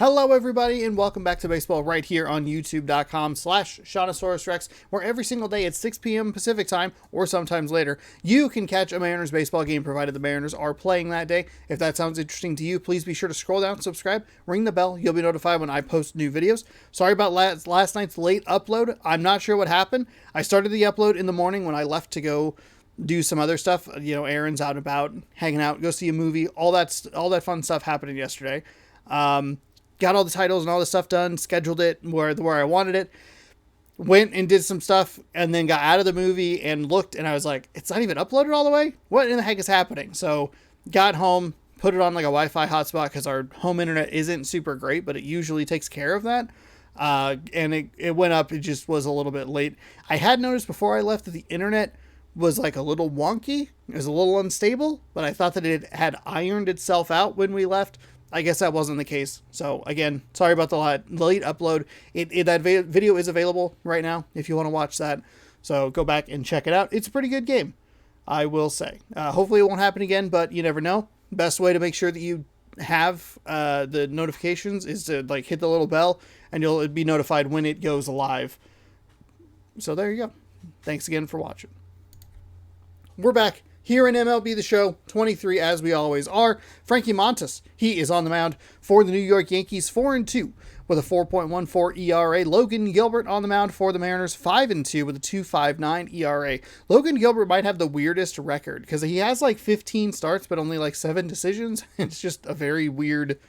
Hello everybody and welcome back to baseball right here on youtube.com/ShaunosaurusRex, where every single day at 6 p.m. Pacific time or sometimes later, you can catch a Mariners baseball game provided the Mariners are playing that day. If that sounds interesting to you, please be sure to scroll down, subscribe, ring the bell. You'll be notified when I post new videos. Sorry about last night's late upload. I'm not sure what happened. I started the upload in the morning when I left to go do some other stuff, errands, out and about, hanging out, go see a movie, all that fun stuff happening yesterday. Got all the titles and all the stuff done, scheduled it where I wanted it, went and did some stuff, and then got out of the movie and looked, and I was like, it's not even uploaded all the way? What in the heck is happening? So got home, put it on like a Wi-Fi hotspot because our home internet isn't super great, but it usually takes care of that. And it went up. It just was a little bit late. I had noticed before I left that the internet was like a little wonky. It was a little unstable, but I thought that it had ironed itself out when we left. I guess that wasn't the case. So again, sorry about the late upload. That video is available right now if you want to watch that. So go back and check it out. It's a pretty good game, I will say. Hopefully it won't happen again, but you never know. Best way to make sure that you have the notifications is to hit the little bell, and you'll be notified when it goes live. So there you go. Thanks again for watching. We're back here in MLB The Show 23, as we always are. Frankie Montas, he is on the mound for the New York Yankees, 4-2 with a 4.14 ERA. Logan Gilbert on the mound for the Mariners, 5-2 with a 2.59 ERA. Logan Gilbert might have the weirdest record because he has 15 starts, but only 7 decisions. It's just a very weird.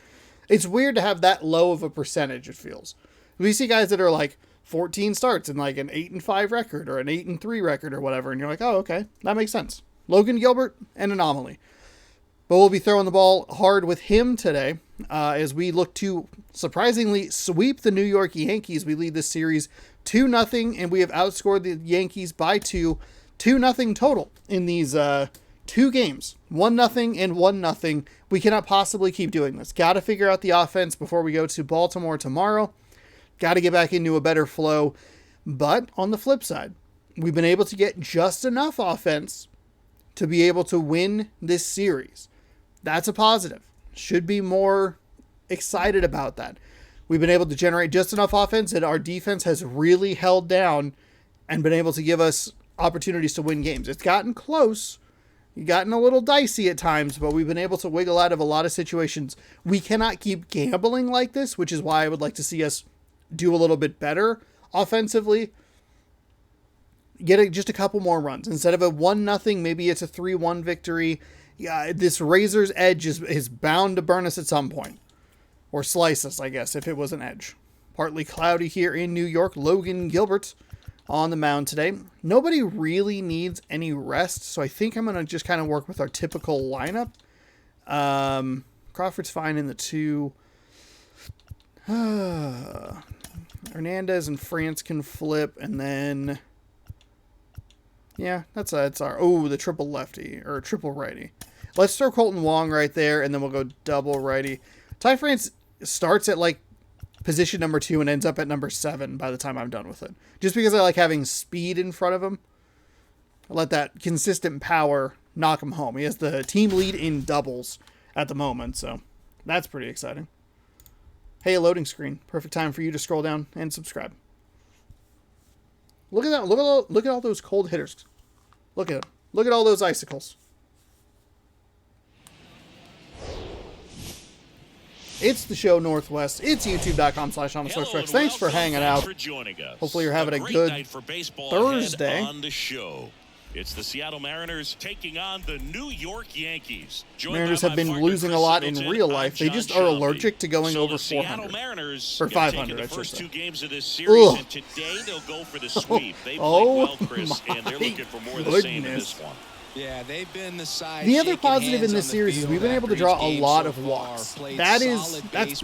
It's weird to have that low of a percentage, it feels. We see guys that are 14 starts and an 8-5 record or an 8-3 record or whatever, and you're like, oh, okay, that makes sense. Logan Gilbert, an anomaly. But we'll be throwing the ball hard with him today as we look to surprisingly sweep the New York Yankees. We lead this series 2-0, and we have outscored the Yankees by 2 2-0 total in these 2 games. 1-0 and 1-0. We cannot possibly keep doing this. Got to figure out the offense before we go to Baltimore tomorrow. Got to get back into a better flow. But on the flip side, we've been able to get just enough offense to be able to win this series. That's a positive. Should be more excited about that. We've been able to generate just enough offense that our defense has really held down and been able to give us opportunities to win games. It's gotten close. It's gotten a little dicey at times, but we've been able to wiggle out of a lot of situations. We cannot keep gambling like this, which is why I would like to see us do a little bit better offensively. Get just a couple more runs. Instead of a 1-0, maybe it's a 3-1 victory. Yeah, this razor's edge is bound to burn us at some point. Or slice us, I guess, if it was an edge. Partly cloudy here in New York. Logan Gilbert on the mound today. Nobody really needs any rest, so I think I'm going to just kind of work with our typical lineup. Crawford's fine in the 2. Hernandez and France can flip, and then... yeah, that's our... oh, the triple lefty, or triple righty. Let's throw Colton Wong right there, and then we'll go double righty. Ty France starts at, position number 2 and ends up at number 7 by the time I'm done with it. Just because I like having speed in front of him. I let that consistent power knock him home. He has the team lead in doubles at the moment, so that's pretty exciting. Hey, a loading screen. Perfect time for you to scroll down and subscribe. Look at that. Look at all those cold hitters. Look at them. Look at all those icicles. It's the show Northwest. It's youtube.com/ShaunosaurusRex. Thanks for hanging out. Hopefully you're having a good Thursday. On the show. It's the Seattle Mariners taking on the New York Yankees. Mariners have been losing a lot in real life. They just are allergic to going over 400. Or 500, I should say. 2 games of this series, and today they'll go for the sweep. They played well, Chris, and they're looking for more of the same in this one. Yeah, they've been the side. The other positive in this series is we've been able to draw a lot of walks. That's big. That's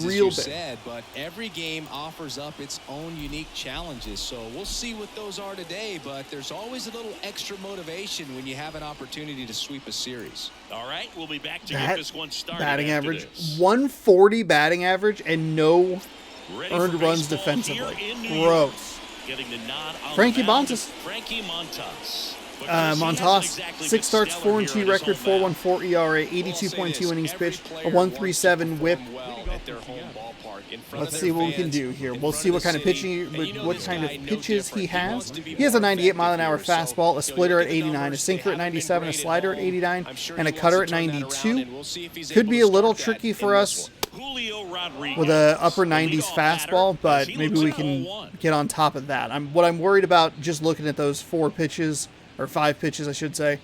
real big. But every game offers up its own unique challenges. So we'll see what those are today. But there's always a little extra motivation when you have an opportunity to sweep a series. All right, we'll be back to get this one started. Batting average, 140 batting average, and no earned runs defensively. Gross. Getting the nod on Frankie Montas. Frankie Montas. Montas, 6 starts, 4-2 record, 4.14 ERA, 82.2 innings pitched, a 1.37 WHIP, well at their home ballpark. In front Let's of see their what we can fans, do here. in We'll front see of what the kind of city. pitching, And you know what this kind of guy, no pitches he different. He has. wants to be He has a more 98 mile an hour effective here. fastball, a So, splitter you at look at the 89, a numbers, sinker they at haven't been 97, a great at slider at home. 89, I'm sure and a he cutter wants at to turn that around, 92. and we'll see if he's Could able be to a little start that tricky in for this us one. Julio Rodriguez, with a upper the 90s leadoff batter, fastball, as but he maybe looks we at can 0-1. get on top of that. What I'm worried about just looking at those 4 pitches, or 5 pitches, I should say.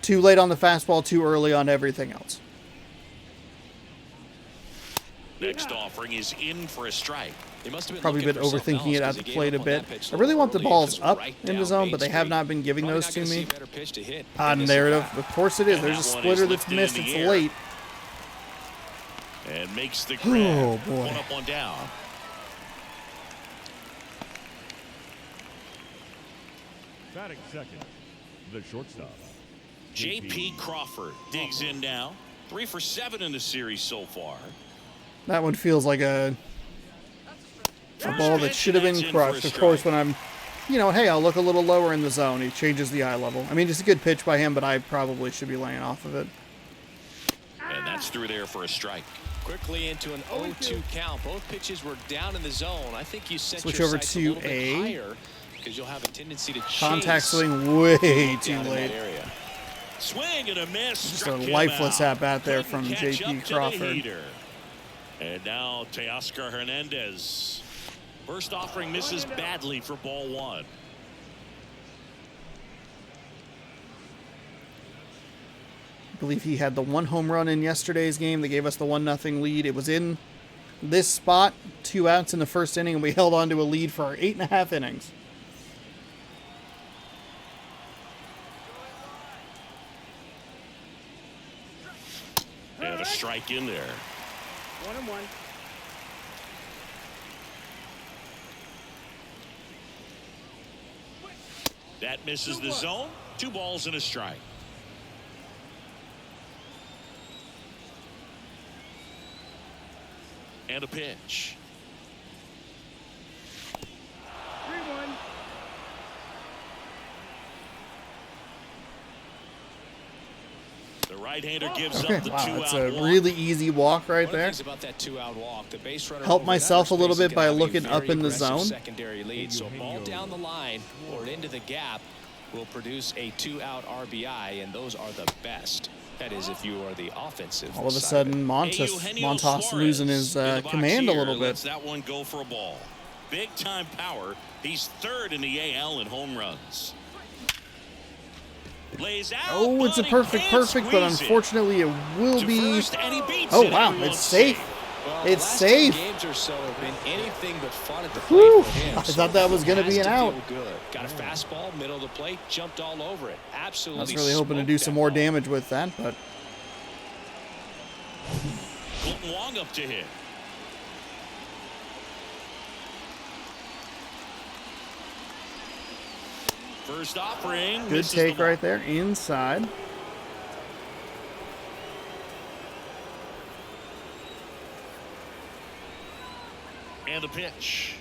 Too late on the fastball, too early on everything else. Next offering is in for a strike. He must have been Probably been looking for something overthinking it else at the 'cause he plate gave a up on bit. that pitch I really want the early. It balls was up right in the down zone, Main but they have Street. not been giving Probably those not to gonna see me. a better pitch to hit Ah, in this there it is. at-bat. Of course it is. And There's a that one splitter is that's lifted missed. in the It's air. late. And makes the Oh, grab. boy. One up, one down. Batting second, the shortstop. J.P. Crawford digs in now. 3 for 7 in the series so far. That one feels like a ball that should have been crushed. Of course, when I'm, hey, I'll look a little lower in the zone. He changes the eye level. I mean, it's a good pitch by him, but I probably should be laying off of it. And that's through there for a strike. Quickly into an 0-2 count. Both pitches were down in the zone. I think you set Switch your over sights to a little bit a higher because you'll have a tendency to contact chase swing way down too in that late. area. Swing and a miss. Just Struck a him lifeless out. at-bat there Couldn't from catch J.P. up to the Crawford. heater. And now Teoscar Hernandez. First offering misses badly for ball 1. I believe he had the 1 home run in yesterday's game that gave us the 1-0 lead. It was in this spot, 2 outs in the first inning, and we held on to a lead for our 8.5 innings. And a strike in there. 1-1. That misses the zone. 2 balls and a strike. And a pitch. 3-1. The right-hander gives Okay, up the wow, 2-out that's a walk. really easy walk right One of the there. things about that 2-out walk, the base runner Help over myself that a little space bit by can have a looking up very in the aggressive zone. Secondary lead, so a ball down the line or into the gap will produce a 2-out RBI, and those are the best. That is, if you are the offensive. All of a side sudden, Eugenio Montas Suarez losing his in the box command a here little bit. lets that one go for a ball. Big time power. He's 3rd in the AL in home runs. Lays out, Oh, it's a but he perfect, can't but squeeze it. unfortunately it will To be. first, and he beats Oh it. wow, Everyone's it's safe. Well, It's the last safe. 2 games or so have been anything but fun at the plate Whew, for him. I thought that was gonna be has an to out. feel good. Got a fastball, middle of the plate, jumped all over it. Absolutely. I was really hoping to do smoked some that more ball. damage with that, but Colton Wong up to hit. First offering. good misses take the mark. right there inside. And a pitch.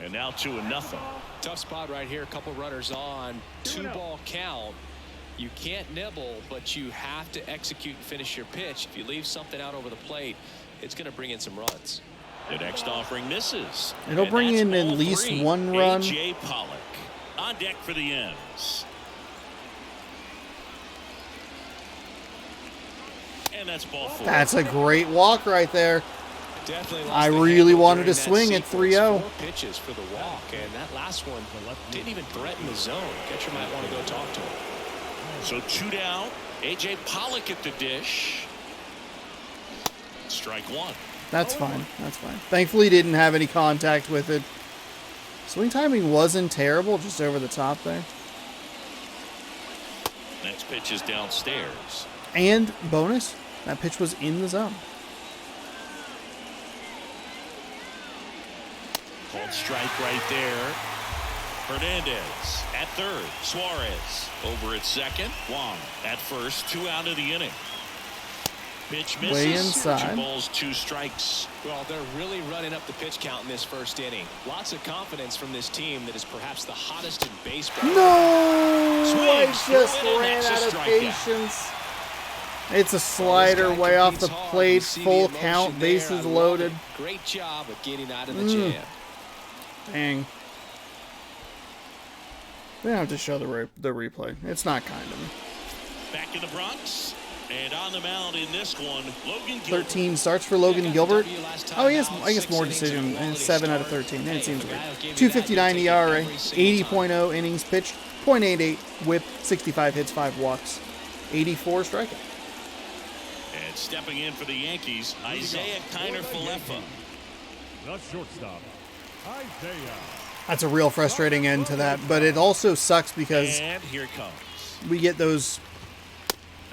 And now 2-0. Tough spot right here. A couple runners on. 2-ball count. You can't nibble, but you have to execute and finish your pitch. If you leave something out over the plate, it's going to bring in some runs. The next offering misses. It'll And bring that's in at ball least 3. 1 run. A.J. Pollock on deck for the ends. And that's ball 4. That's a great walk right there. Definitely I lost the really handle wanted during to that swing at sequence. 3-0. 4 pitches for the walk, and that last one didn't even threaten the zone. Catcher might want to go talk to him. So 2 down. A.J. Pollock at the dish. Strike 1. That's fine. That's fine. Thankfully, he didn't have any contact with it. Swing timing wasn't terrible, just over the top there. Next pitch is downstairs. And bonus, that pitch was in the zone. Called strike right there. Hernandez at 3rd. Suarez over at 2nd. Wong at 1st. 2 out of the inning. Pitch misses. Way inside. 2 balls, 2 strikes. Well, they're really running up the pitch count in this first inning. Lots of confidence from this team that is perhaps the hottest in baseball. No! I Swings, just throw it in, ran that's a out of strikeout. patience. It's a slider way off the plate, full count, bases loaded. Great job of getting out of the jam. Dang. We don't have to show the replay. It's not kind of me. Back in the Bronx, and on the mound in this one, Logan Gilbert. 13 starts for Logan Gilbert. Oh, he has, I guess, more decision. And 7 out of 13. It seems weird. 2.59 ERA, 80.0 innings pitched, .88 WHIP, 65 hits, 5 walks, 84 strikeout. And stepping in for the Yankees, Isaiah Kiner-Falefa. The shortstop, Isaiah. That's a real frustrating end to that, but it also sucks because And here it comes. we get those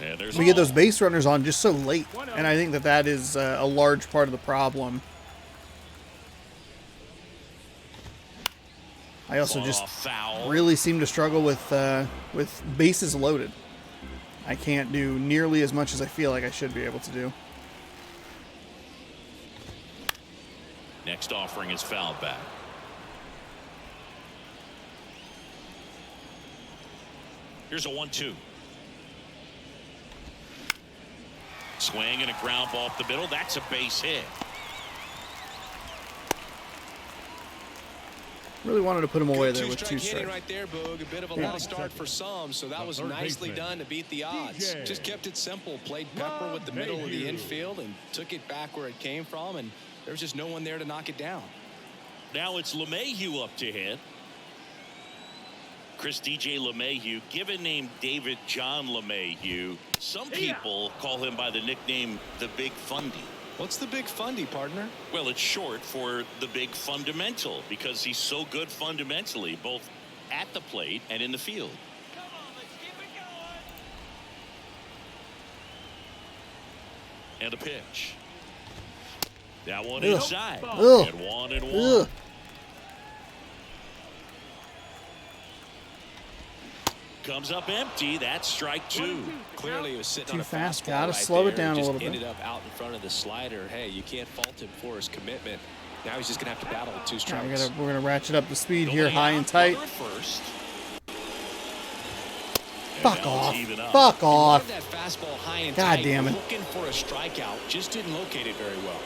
And there's base runners on just so late, and I think that is a large part of the problem. I also just really seem to struggle with bases loaded. I can't do nearly as much as I feel like I should be able to do. Next offering is fouled back. Here's a 1-2. Swing and a ground ball up the middle. That's a base hit. Really wanted to put him away there with 2 hitting strikes. right there, Boog. A bit of a lost start for some, so that was nicely done to beat the odds. Just kept it simple. Played Pepper with the middle of the infield and took it back where it came from, and there's just no one there to knock it down. Now it's LeMahieu up to hit. Chris DJ LeMahieu, given name David John LeMahieu. Some people call him by the nickname the Big Fundy. What's the Big Fundy, partner? Well, it's short for the Big Fundamental because he's so good fundamentally, both at the plate and in the field. Come on, let's keep it going. And a pitch. That one Ugh. inside. Ugh. And 1-1. Ugh. Comes up empty. That's strike 2. Clearly, he was sitting Too on a fast. fastball Gotta right slow it there. down a Just little bit. ended up out in front of the slider. Hey, you can't fault him for his commitment. Now he's just going to have to battle with 2 strikes. We're gonna ratchet up the speed here, Nobody high out, and tight. runner at first. And Fuck now it's off. even up. Fuck He off. wanted that fastball high and God tight, damn it. looking for a strikeout. Just didn't locate it very well.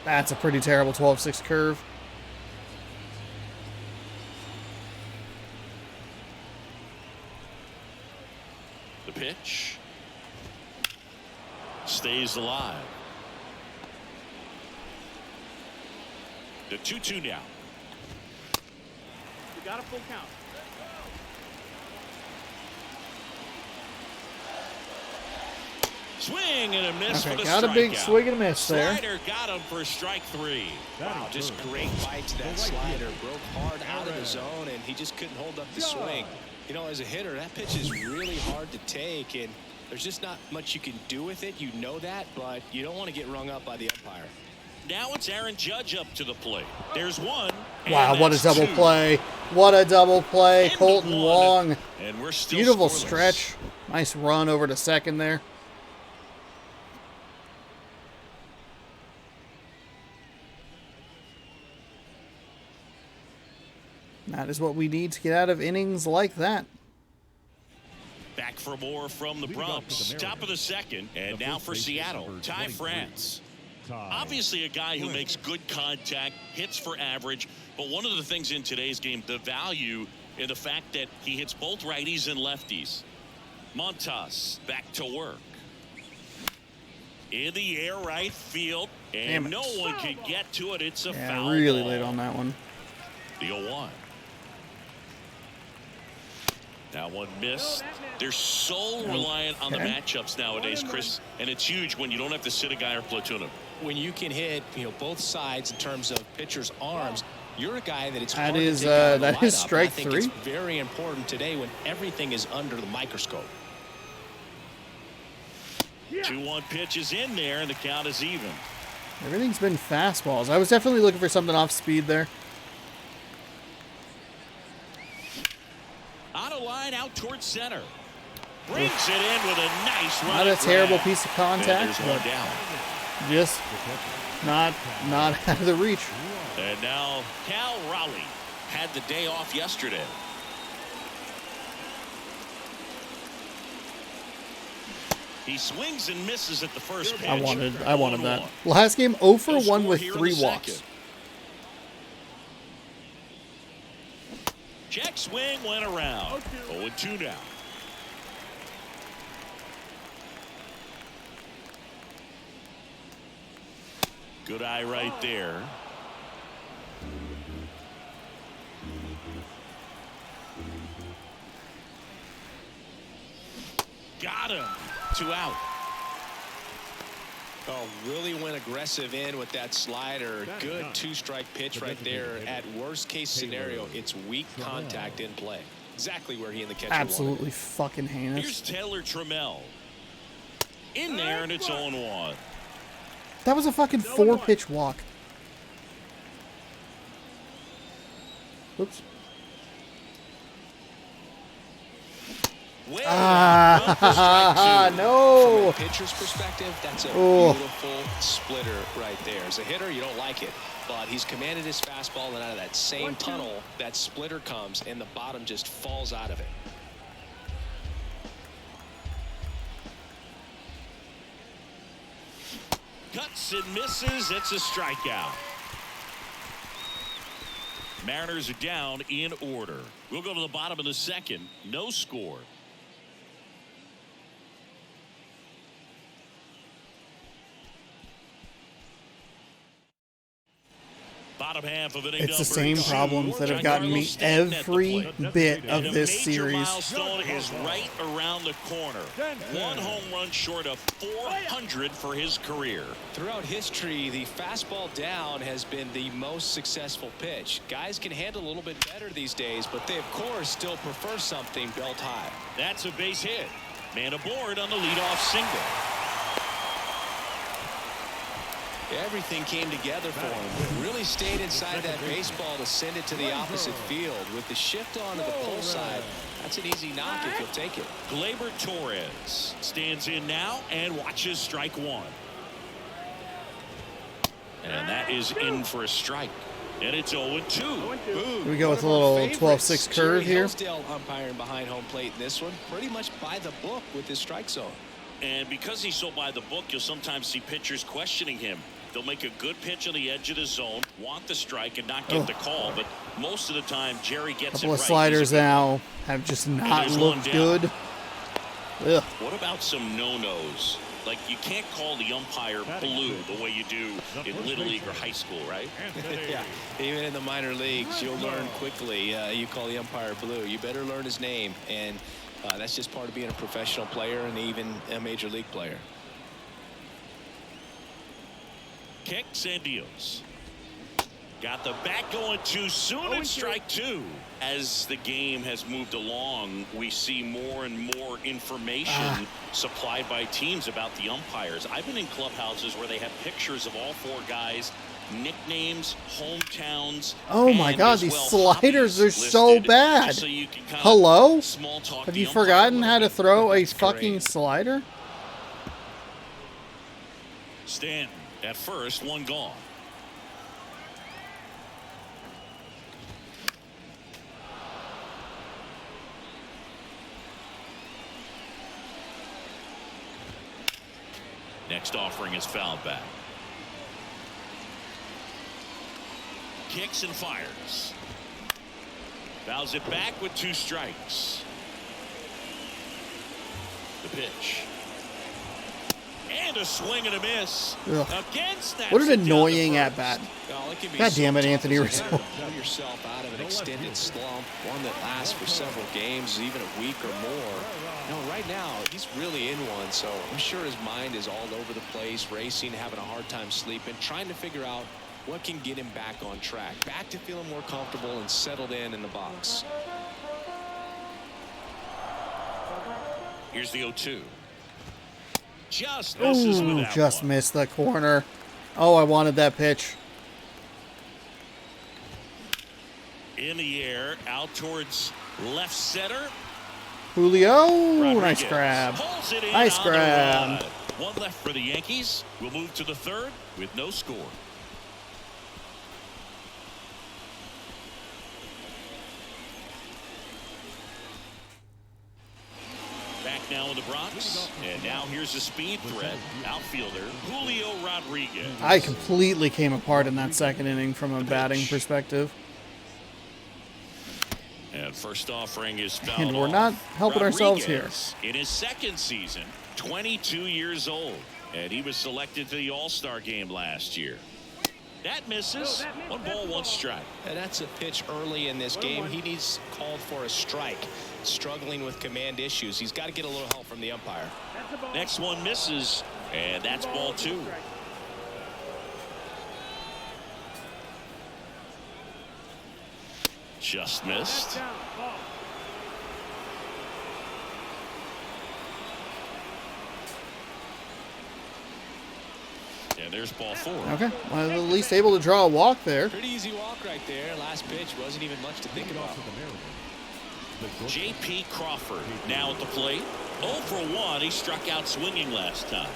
That's a pretty terrible 12-6 curve. The pitch stays alive. The 2-2 now. We got a full count. Swing and a miss for Okay, the got a big strikeout. swing and a miss there. Slider got him for strike 3. Wow, just great bite to that slider. Broke hard out of the zone, and he just couldn't hold up the swing. You know, as a hitter, that pitch is really hard to take, and there's just not much you can do with it. You know that, but you don't want to get rung up by the umpire. Now it's Aaron Judge up to the plate. There's one. and Wow, what a that's double 2. play. What a double play. Into Colton 1. Wong. And we're still Beautiful scoreless. stretch. Nice run over to second there. That is what we need to get out of innings like that. Back for more from the Bronx. Top of the second. And now for Seattle, Ty France. Obviously a guy who makes good contact, hits for average, but one of the things in today's game, the value in the fact that he hits both righties and lefties. Montas back to work. In the air right field, Damn and it. no one can get to it. It's a Yeah, foul really ball. late on that one. The 0-1. That one missed. They're so reliant on the Okay. matchups nowadays, Chris, and it's huge when you don't have to sit a guy or platoon him. When you can hit, both sides in terms of pitchers' arms, you're a guy that it's That hard to is, take out of the that is lineup. strike I think 3. it's very important today when everything is under the microscope. 2-1 pitch is in there, and the count is even. Everything's been fastballs. I was definitely looking for something off speed there. On a line out towards center. Brings it in with a nice run. Not a and terrible grab. piece of And contact, there's one but down. just not out of the reach. And now Cal Raleigh had the day off yesterday. He swings and misses at the first pitch. I wanted that. 0-1. Last game, 0 for No 1 score with here in 3 the walks. second. Check swing went around. 0-2 now. Good eye right there. Got him. 2 out. Oh, really went aggressive in with that slider. Good 2-strike pitch right there. At worst case scenario, it's weak contact in play. Exactly where he and the catcher Absolutely fucking heinous. Here's Taylor Trammell. In there, and it's 0-1. That was a fucking 4-pitch walk. Oops. Way Ah, no. From a pitcher's perspective, that's a Oh. beautiful splitter right there. As a hitter, you don't like it, but he's commanded his fastball, and out of that same tunnel, that splitter comes, and the bottom just falls out of it. Cuts and misses. It's a strikeout. Mariners are down in order. We'll go to the bottom of the second. No score. Bottom half of inning It's the number same 2. problems that have gotten me Giancarlo Stanton at the every plate. bit And of a this major series. milestone is right around the corner. 1 home run short of 400 for his career. Throughout history, the fastball down has been the most successful pitch. Guys can handle a little bit better these days, but they, of course, still prefer something belt high. That's a base hit. Man aboard on the leadoff single. Everything came together for him. Really stayed inside that baseball to send it to the opposite field. With the shift onto the pull side, that's an easy knock if you'll take it. Gleyber Torres stands in now and watches strike 1. And that is in for a strike. And it's 0-2. Here we go with a little 12-6 curve here. Hillsdale umpiring behind home plate in this one. Pretty much by the book with his strike zone. And because he's so by the book, you'll sometimes see pitchers questioning him. They'll make a good pitch on the edge of the zone, want the strike, and not get the call. But most of the time, Jerry gets it right. A couple of sliders now have just not there's one looked down. good. Ugh. What about some no-nos? Like, you can't call the umpire blue the way you do in Little League or high school, right? Yeah, even in the minor leagues, you'll learn quickly. You call the umpire blue. You better learn his name. And that's just part of being a professional player and even a major league player. Kicks and deals. Got the bat going too soon and strike 2. As the game has moved along, we see more and more information supplied by teams about the umpires. I've been in clubhouses where they have pictures of all 4 guys, nicknames, hometowns. Oh my God, as these well sliders are hobbies so listed, bad. just so you can kind of Hello? small talk Have the you umpire forgotten a how little to bit. throw a That's fucking great. slider? Stanton at first, 1 gone. Next offering is fouled back. Kicks and fires. Fouls it back with 2 strikes. The pitch. And a swing and a miss. Ugh. Again, snaps What an it down to annoying first. at-bat. Well, it can be God so damn it, tough Anthony as a Rizzo. hitter to pull yourself out of an extended slump, one that lasts for several games, even a week or more. No, right now, he's really in one, so I'm sure his mind is all over the place, racing, having a hard time sleeping, trying to figure out what can get him back on track, back to feeling more comfortable and settled in the box. Here's the 0-2. Just misses with Ooh, that just one. missed the corner. Oh, I wanted that pitch. In the air, out towards left center. Julio, Rodriguez nice grab. pulls it in Nice on the grab. run. 1 left for the Yankees. We'll move to the 3rd with no score. Back now in the Bronx. And now here's the speed threat. Outfielder Julio Rodriguez. I completely came apart in that second inning from a batting perspective. And first offering is fouled And we're off. not helping ourselves here. Rodriguez, in his second season, 22 years old. And he was selected to the All-Star game last year. That misses. 1 ball, 1 strike. And that's a pitch early in this game. He needs called for a strike. Struggling with command issues. He's got to get a little help from the umpire. Next one misses. And that's ball 2. Just missed. And there's ball 4. Okay, well, at least able to draw a walk there. Pretty easy walk right there. Last pitch wasn't even much to think about. J.P. Crawford now at the plate. 0 for 1. He struck out swinging last time.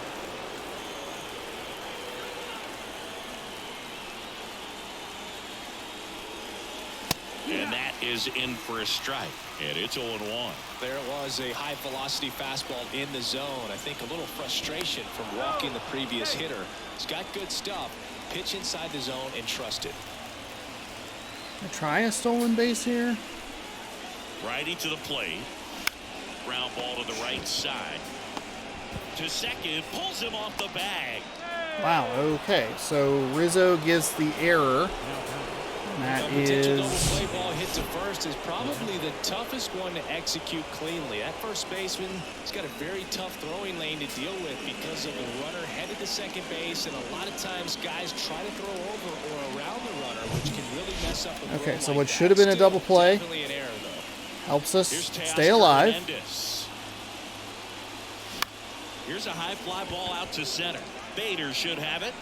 And that is in for a strike. And it's 0-1. There was a high velocity fastball in the zone. I think a little frustration from walking the previous hitter. He's got good stuff. Pitch inside the zone and trust it. Try a stolen base here. Righty to the plate. Ground ball to the right side. To second. Pulls him off the bag. Wow, okay. So Rizzo gives the error. And that Potential double is... play ball hit to first is probably the toughest one to execute cleanly. That first baseman has got a very tough throwing lane to deal with because of the runner headed to second base, and a lot of times guys try to throw over or around the runner, which can really mess up a Okay, throw so like what that. should have been a Still double play definitely an error, though. helps us Here's stay Teoscar alive. Hernandez. Here's a high fly ball out to center. Bader should have it.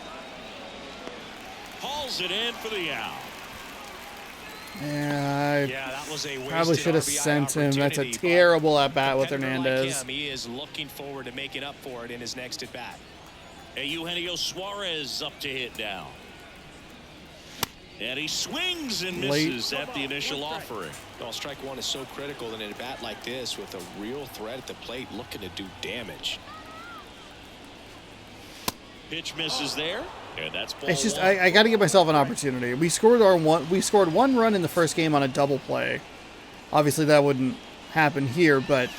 Hauls it in for the out. Yeah, Yeah, that was a I probably should have RBI sent him. That's a opportunity, but terrible at-bat with competitor like Hernandez. him, he is looking forward to making up for it in his next at-bat. Eugenio Suarez up to hit now. And he swings and Late. misses at the initial offering. Well, strike one is so critical in a bat like this with a real threat at the plate looking to do damage. Pitch misses there. And that's ball It's just 1. I got to give myself an opportunity. We scored one run in the first game on a double play. Obviously that wouldn't happen here, but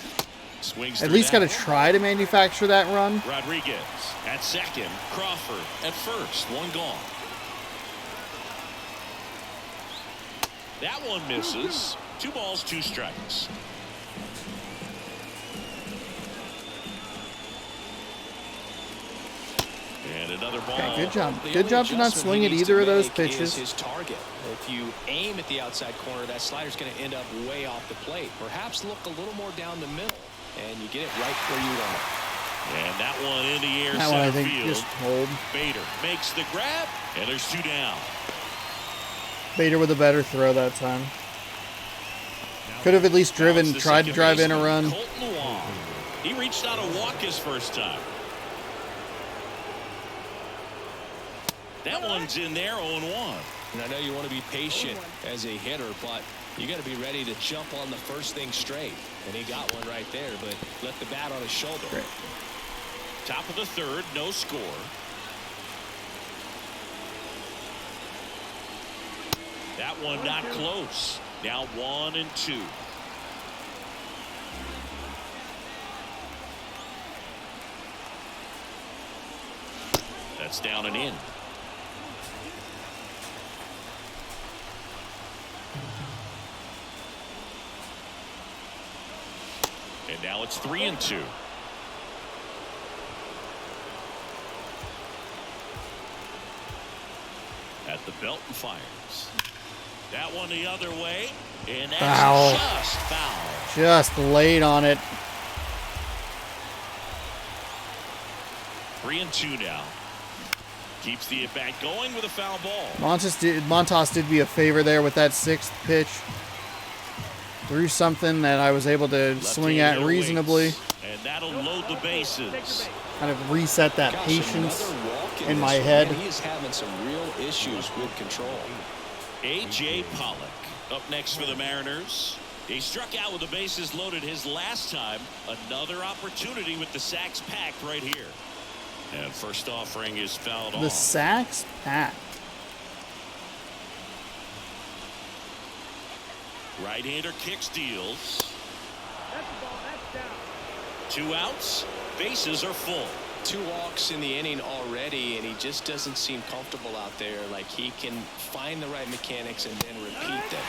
Swings at through least got to that. try to manufacture that run. Rodriguez at second. Crawford at first. 1 gone. That one misses. 2 balls, 2 strikes. And another ball. Okay, good job. The Good only job to not adjustment swing he at needs either to of those make pitches. is his target. If you aim at the outside corner, that slider's going to end up way off the plate. Perhaps look a little more down the middle, and you get it right where you want it. And that one in the air, That one I center think field. just hold. Bader makes the grab, and there's 2 down. Bader with a better throw that time. Could have at least Now it's driven, the tried to second drive in a baseman, run. Colton Wong. He reached out a walk his first time. That one's in there, 0-1. And I know you want to be patient as a hitter, but you got to be ready to jump on the first thing straight. And he got one right there, but left the bat on his shoulder. Great. Top of the third, no score. That one not close. Now 1-2. That's down and in. And now it's 3-2. At the belt and fires. That one the other way. And that's Foul. just foul. Just late on it. 3-2 now. Keeps the at-bat going with a foul ball. Montas did me a favor there with that 6th pitch. Threw something that I was able to swing at Left-hander reasonably. waits, and that'll load the bases. Kind of reset that Gosh, patience another walk in this my one. head. Man, he is having some real issues with control. A.J. Pollock up next for the Mariners. He struck out with the bases loaded his last time. Another opportunity with the sacks packed right here. And first offering is fouled off. The sacks packed. Right-hander kick steals. That's the ball. That's down. 2 outs. Bases are full. 2 walks in the inning already, and he just doesn't seem comfortable out there. Like he can find the right mechanics and then repeat them.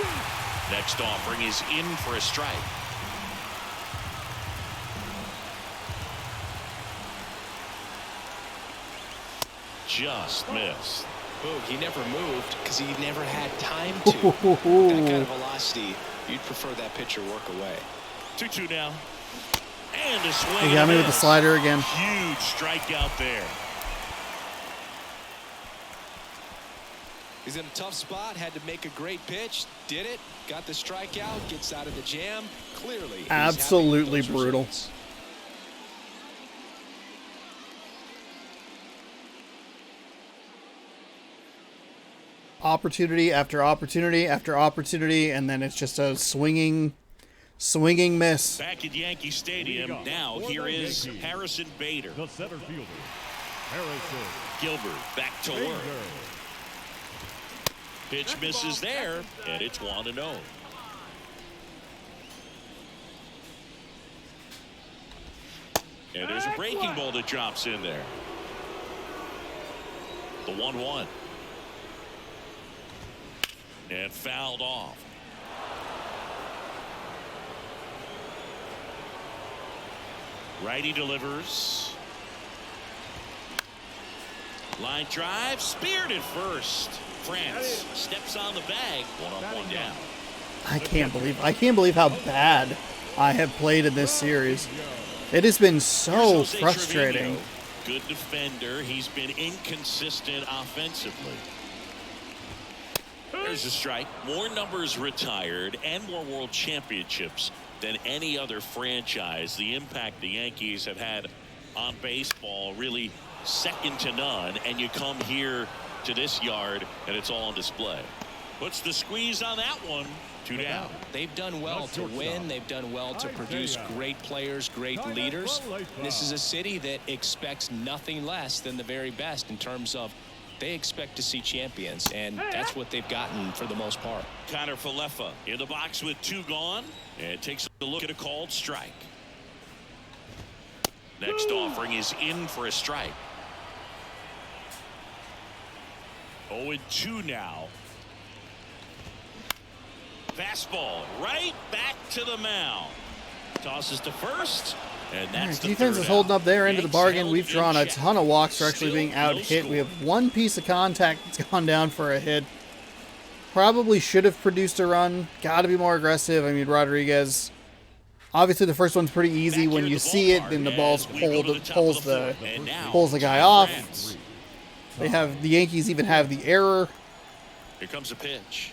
Next offering is in for a strike. Just missed. Boog, he never moved because he never had time to. That kind of velocity, you'd prefer that pitcher work away. 2-2 now. And a swing. He got me with the miss. slider again. Huge strikeout there. He's in a tough spot, had to make a great pitch, did it, got the strikeout, gets out of the jam. Clearly, he's Absolutely happy with those brutal. results. Opportunity after opportunity after opportunity, and then it's just a swinging miss. Back at Yankee Stadium. Now here is Harrison Bader. The center fielder, Harrison Gilbert back to work. Pitch misses there, and it's 1-0. And there's a breaking ball that drops in there. The 1-1. And fouled off. Righty delivers. Line drive, speared at first. France steps on the bag. 1-1 down. I can't believe how bad I have played in this series. It has been so Here's Jose frustrating. Trevino. Good defender. He's been inconsistent offensively. There's a strike. More numbers retired and more world championships than any other franchise. The impact the Yankees have had on baseball really second to none. And you come here to this yard and it's all on display. Puts the squeeze on that one. 2 down. They've done well to win. They've done well to produce great players, great leaders. This is a city that expects nothing less than the very best in terms of they expect to see champions, and that's what they've gotten for the most part. Connor Falefa in the box with 2 gone and takes a look at a called strike. Next offering is in for a strike. 0-2 now. Fastball right back to the mound. Tosses to first, and that's the Defense third is holding out. up their end of the Yanks bargain. held We've in drawn a check. ton of walks for actually Still being out no hit. We score. have one piece of contact that's gone down for a hit. Probably should have produced a run. Got to be more aggressive. I mean, Rodriguez. Obviously, the first one's pretty easy. Back when here you at the see it, ballpark then the as ball's we go to the top of the fourth. And now, pulls the guy Ty off. France. They have the Yankees even have the error. Here comes a pitch.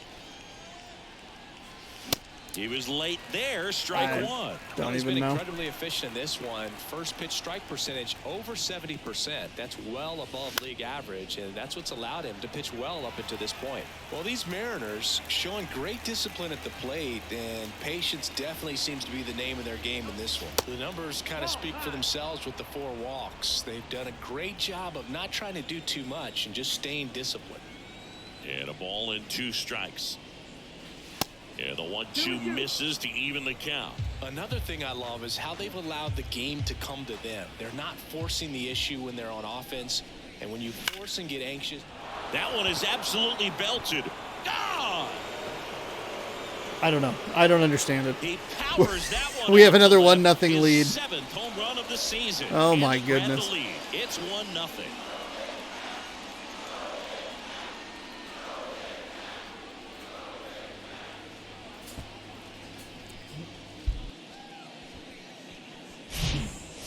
He was late there. Strike I one. Don't He's even been know. incredibly efficient in this one. First pitch strike percentage over 70%. That's well above league average, and that's what's allowed him to pitch well up until this point. Well, these Mariners showing great discipline at the plate, and patience definitely seems to be the name of their game in this one. The numbers kind of speak for themselves with the 4 walks. They've done a great job of not trying to do too much and just staying disciplined. And a ball and 2 strikes. And the 1-2 misses to even the count. Another thing I love is how they've allowed the game to come to them. They're not forcing the issue when they're on offense, and when you force and get anxious. That one is absolutely belted. Gone. I don't know. I don't understand it. He powers that one. We have out to another left. 1-0 His lead. 7th home run of the season. Oh, And my to grab goodness. the lead. It's 1-0.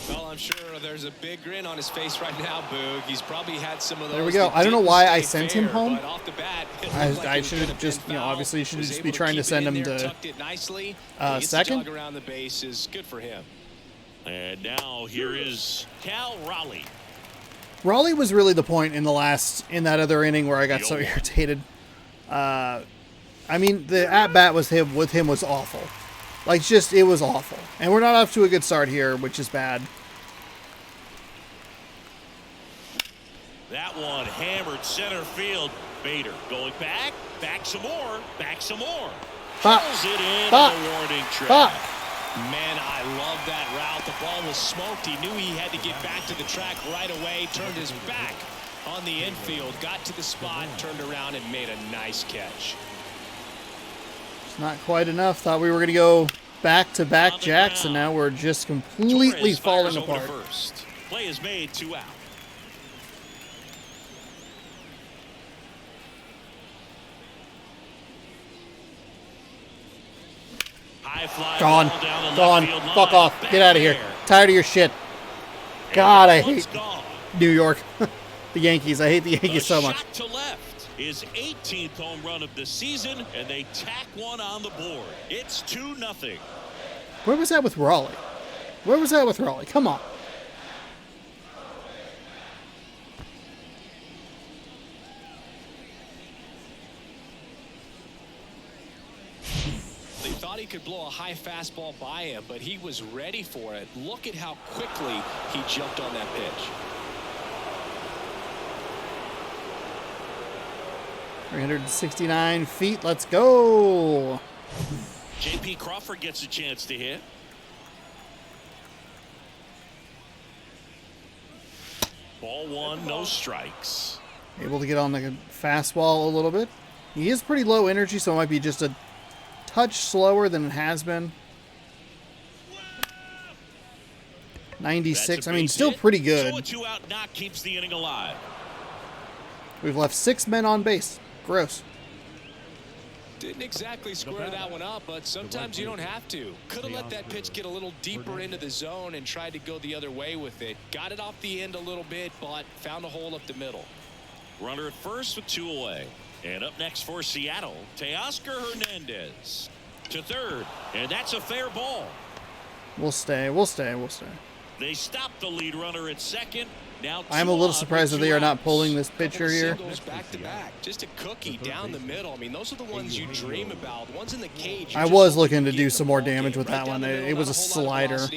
Well, I'm sure there's a big grin on his face right now, Boog. He's probably had some of those. There we go. that I don't know didn't why I stay sent him fair, home. but off the bat, it I looked like it was should gonna have just, been you know, foul. obviously you should Was just able be trying to keep it send in him there, to tucked it nicely. He gets the second. jog around the bases. Good for him. And now here is Cal Raleigh. Raleigh was really the point in that other inning where I got so irritated. I mean, the at bat with him was awful. Like, just, it was awful. And we're not off to a good start here, which is bad. That one hammered center field. Bader going back some more, some more. Pulls it in on the warning track. Man, I love that route. The ball was smoked. He knew he had to get back to the track right away. Turned his back on the infield. Got to the spot, turned around, and made a nice catch. It's not quite enough. Thought we were going to go back-to-back jacks, and now we're just completely falling apart. First. Play is made, 2 out. Gone. Fuck off. Get out of here. Tired of your shit. God, I hate New York. The Yankees. I hate the Yankees so much. To left. His 18th home run of the season, and they tack one on the board. It's 2-0. Where was that with Raleigh? Where was that with Raleigh? Come on. They thought he could blow a high fastball by him, but he was ready for it. Look at how quickly he jumped on that pitch. 369 feet. Let's go. J.P. Crawford gets a chance to hit. Ball 1, no strikes. Able to get on the fastball a little bit. He is pretty low energy, so it might be just a touch slower than it has been. 96. I mean, still pretty good. So a 2-out knock keeps the inning alive. We've left 6 men on base. Gross. Didn't exactly square that one up, but sometimes you don't have to. Could have let that pitch get a little deeper into the zone and tried to go the other way with it. Got it off the end a little bit, but found a hole up the middle. Runner at first with 2 away. And up next for Seattle, Teoscar Hernandez to third, and that's a fair ball. We'll stay. We'll stay. We'll stay. They stopped the lead runner at second. Now I'm a little surprised that they are not pulling this pitcher here. Back to back. Just a cookie down the middle. I mean, those are the ones you dream about. The ones in the cage. I was looking to do some more damage with that one. It was a slider,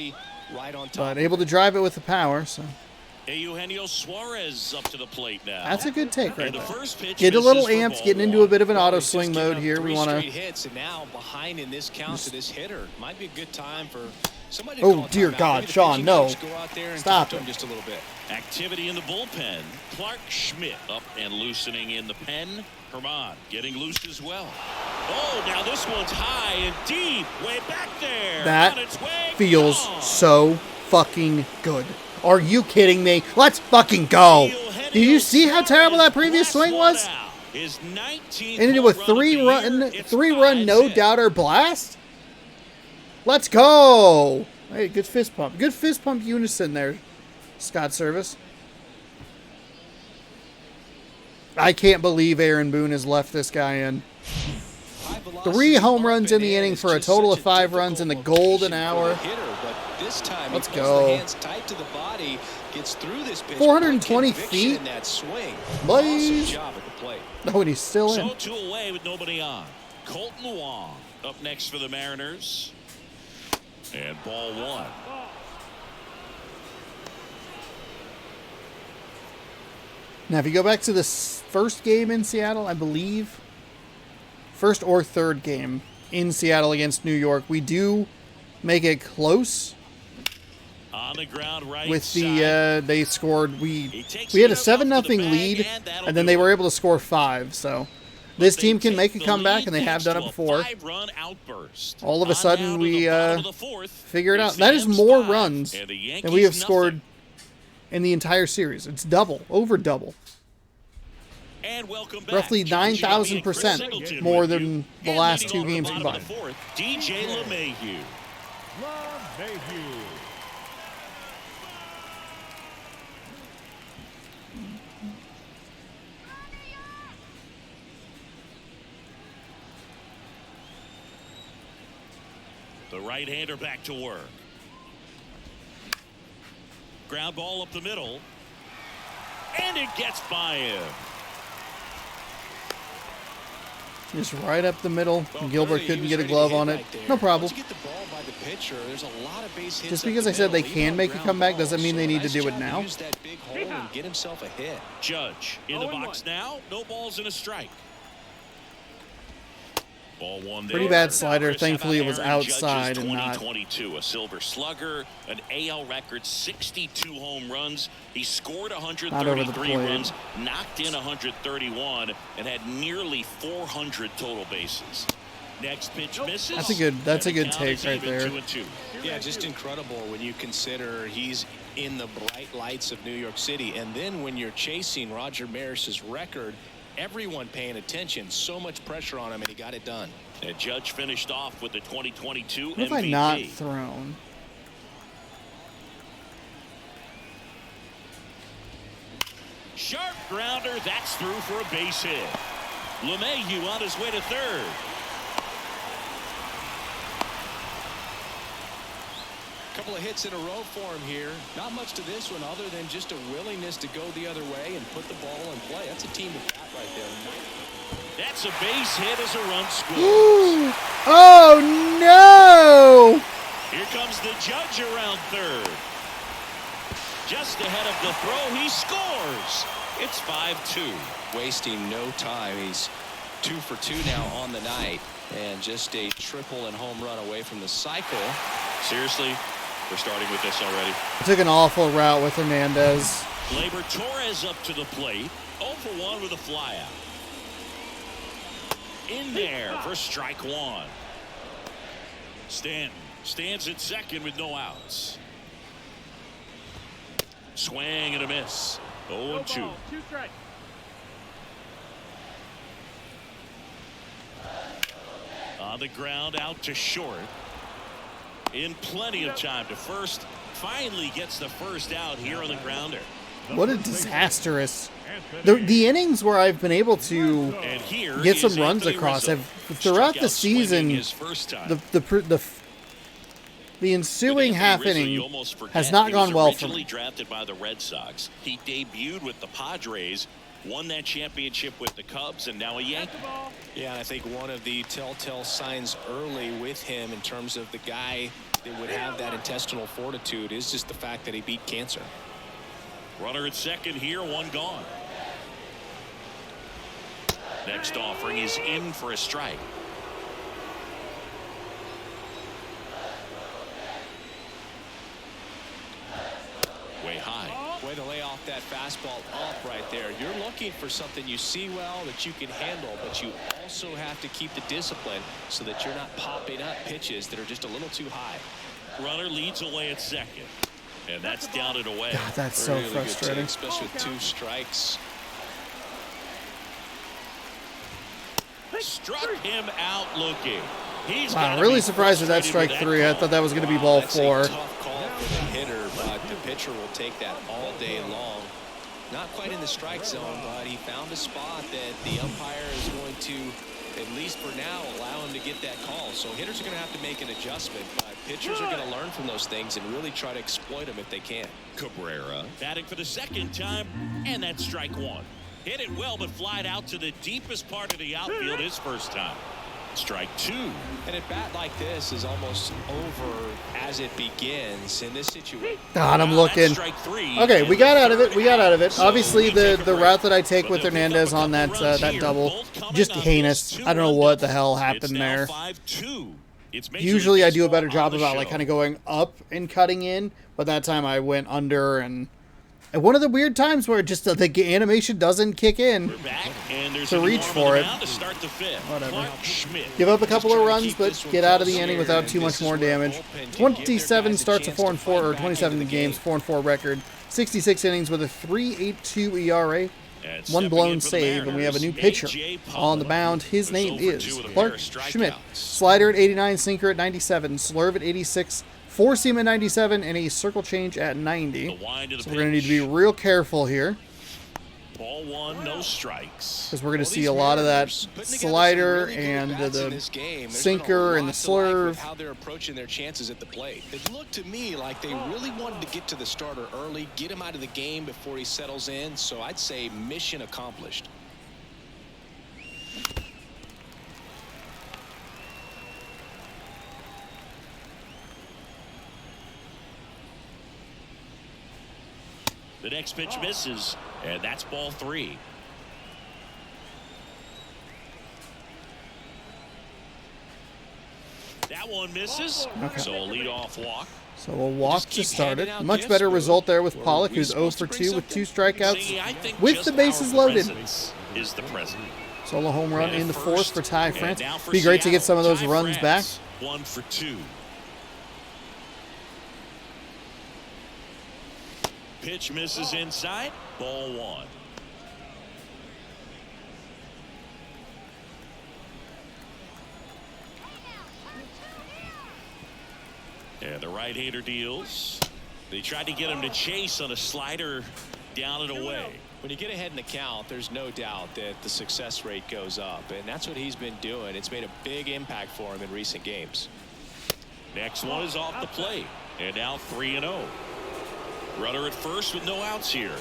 but able to drive it with the power. So. Eugenio Suarez up to the plate now. That's a good take right there. Pitch get a little amped, getting into a bit of an auto swing mode here. We want to. Hits and now behind in this count to this hitter. Might be a good time for somebody. Oh dear God, Sean, no! Stop it. Just a little bit. Activity in the bullpen. Clark Schmidt up and loosening in the pen. Herman getting loose as well. Oh, now this one's high and deep, way back there. That feels so fucking good. Are you kidding me? Let's fucking go. Did you see how terrible that previous swing was? Ended with three run no doubter blast. Let's go. Hey, good fist pump. Good fist pump unison there, Scott Service. I can't believe Aaron Boone has left this guy in. 3 home runs in the inning for a total of 5 runs in the golden hour. This time, let's go. Hands tight to the body, gets through this pitch, 420 feet. In that swing. Boys. Awesome job at the plate. Oh, and he's still in. So 2 away with nobody on. Colton Wong up next for the Mariners. And ball 1. Now, if you go back to this first game in Seattle, I believe, first or third game in Seattle against New York, we do make it close. On the ground, right with the they scored. We had a 7-0 lead, and then they were able to score 5. So this team can make a comeback, and they have done it before. All of a sudden, we figure it out. That is more runs than we have scored in the entire series. It's double, over double. Roughly 9,000% more than the last 2 games combined. DJ LeMahieu. The right-hander back to work. Ground ball up the middle. And it gets by him. Just right up the middle. Well, Gilbert clearly he couldn't was get a ready to glove hit on it. right there. No problem. Once you get the ball by the pitcher, there's a lot of base hits Just up because the I said they middle, can even make a ground comeback doesn't balls. mean they So need to nice do it job now. use that big hole and get himself a hit. Judge in the 0-1. box now. No balls and a strike. Ball one there. Pretty bad slider. Chris, how Thankfully, about it was Aaron Judge's outside and not. 2022, a silver slugger, an AL record 62 home runs. He scored Not over the 133 plate. runs, knocked in 131, and had nearly 400 total bases. Next pitch misses. That's a and good the count take is right even, there. 2-2. Yeah, just incredible when you consider he's in the bright lights of New York City. And then when you're chasing Roger Maris's record, everyone paying attention, so much pressure on him, and he got it done. And Judge finished off with the 2022 What have MVP. I not thrown? Sharp grounder, that's through for a base hit. LeMahieu on his way to third. Couple of hits in a row for him here. Not much to this one other than just a willingness to go the other way and put the ball in play. That's a team of bat right there. That's a base hit as a run scores. Oh no! Here comes the Judge around third. Just ahead of the throw, he scores. It's 5-2. Wasting no time. He's 2 for 2 now on the night, and just a triple and home run away from the cycle. Seriously, we're starting with this already. Took an awful route with Hernandez. Gleyber Torres up to the plate. 0 for 1 with a flyout. In there for strike one. Stanton stands at second with no outs. Swing and a miss. 0-2. 2 strikes. On the ground out to short. In plenty of time to first. Finally gets the first out here on the grounder. What a disastrous. The innings where I've been able to And here get some is runs Anthony across Rizzo. have throughout Struck the out swinging season. his first time. The ensuing With half Anthony Rizzo, you inning almost forget has not he gone was well for originally me. drafted by the Red Sox. He debuted with the Padres, won that championship with the Cubs, and now a Yankee. That's the ball. Yeah, and I think one of the telltale signs early with him in terms of the guy that would have that intestinal fortitude is just the fact that he beat cancer. Runner at second here, one gone. Next offering is in for a strike. Way high. Way to lay off that fastball up right there. You're looking for something you see well that you can handle, but you also have to keep the discipline so that you're not popping up pitches that are just a little too high. Runner leads away at second. And that's down and away. God, that's so Really good frustrating. take, especially with 2 strikes. Struck him out looking. He's Wow, gotta really be surprised at that frustrated strike with 3. I call. thought that was going to be ball That's 4. a tough call for the hitter, but the pitcher will take that all day long. Not quite in the strike zone, but he found a spot that the umpire is going to, at least for now, allow him to get that call. So hitters are going to have to make an adjustment, but pitchers are going to learn from those things and really try to exploit them if they can. Cabrera batting for the second time, and that's strike one. Hit it well, but flied out to the deepest part of the outfield his first time. Strike 2. And a bat like this is almost over as it begins in this situation. God, I'm Wow, looking. that's strike 3. Okay, And we the got out of it. third We got out of it. So Obviously, we take a the break. route that I take But with they'll pick up Hernandez a on couple that runs that here, double, both coming just up. heinous. It's I don't know 2-run what the double. hell It's happened now there. 5-2. It's Major Usually, League I do a better Baseball job on the about like show. kind of going up and cutting in, but that time I went under and. At one of the weird times where just the animation doesn't kick in. We're back, and there's To a new reach arm for on the it. mound to start the fifth. Whatever. Clark Schmidt. Give up a couple of trying to runs, keep but this one get out of the close inning here, without and too this much is more where the damage. bullpen can give their 27 guys a starts, a chance 4-4, to fight or back 27 into the games, game. 4-4 record. 66 innings with a 3.82 ERA. And One stepping blown in for the save, and we have a new Mariners, pitcher A.J. on the Pollock, mound. His who's name 0 for is 2 with a pair Clark of Schmidt. strikeouts. Slider at 89, sinker at 97, slurve at 86, four seam at 97, and a circle change at 90. The wind of the So we're going to need to be pitch. real careful here Ball one, no strikes. because we're going to Well, see these a lot of that Mariners putting together some slider really good and bats in the this game. There's been a sinker and the lot to like with slurve. how they're approaching their chances at the plate. It looked to me like they really wanted to get to the starter early, get him out of the game before he settles in. So I'd say mission accomplished. The next pitch misses, and that's ball 3. That one misses. Okay. So a leadoff walk. So a walk Just to keep start it. handing out Much gifts, better Boo. result there with Or are Pollock, we who's 0 supposed for to 2 bring with 2 something? strikeouts See, I think with just the bases our loaded. presence is the present. Solo home run And in the at fourth first, for Ty and France. now for Be great to get some of those Seattle, Ty runs back. France, 1 for 2. Pitch misses inside. Ball 1. And the right-hander deals. They tried to get him to chase on a slider down and away. When you get ahead in the count, there's no doubt that the success rate goes up, and that's what he's been doing. It's made a big impact for him in recent games. Next one is off the plate, and now 3-0. Runner at first with no outs here.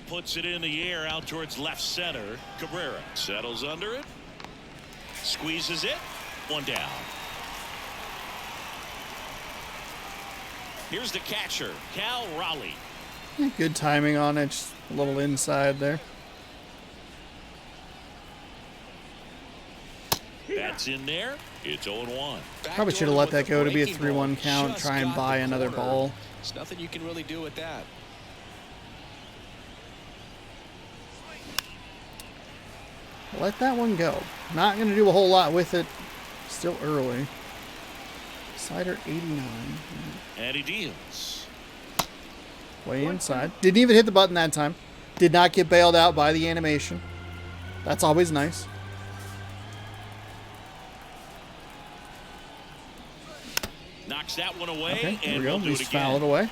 Puts it in the air out towards left center. Cabrera settles under it. Squeezes it. 1 down. Here's the catcher, Cal Raleigh. Good timing on it. Just a little inside there. That's in there. It's 0-1. Probably should have let that go to be a 3-1 count. Try and buy another ball. There's nothing you can really do with that. Let that one go. Not going to do a whole lot with it. Still early. Slider 89. And he deals. Way inside. Didn't even hit the button that time. Did not get bailed out by the animation. That's always nice. Knocks that one away. Okay, here and we go. we'll do Just it again. foul it away.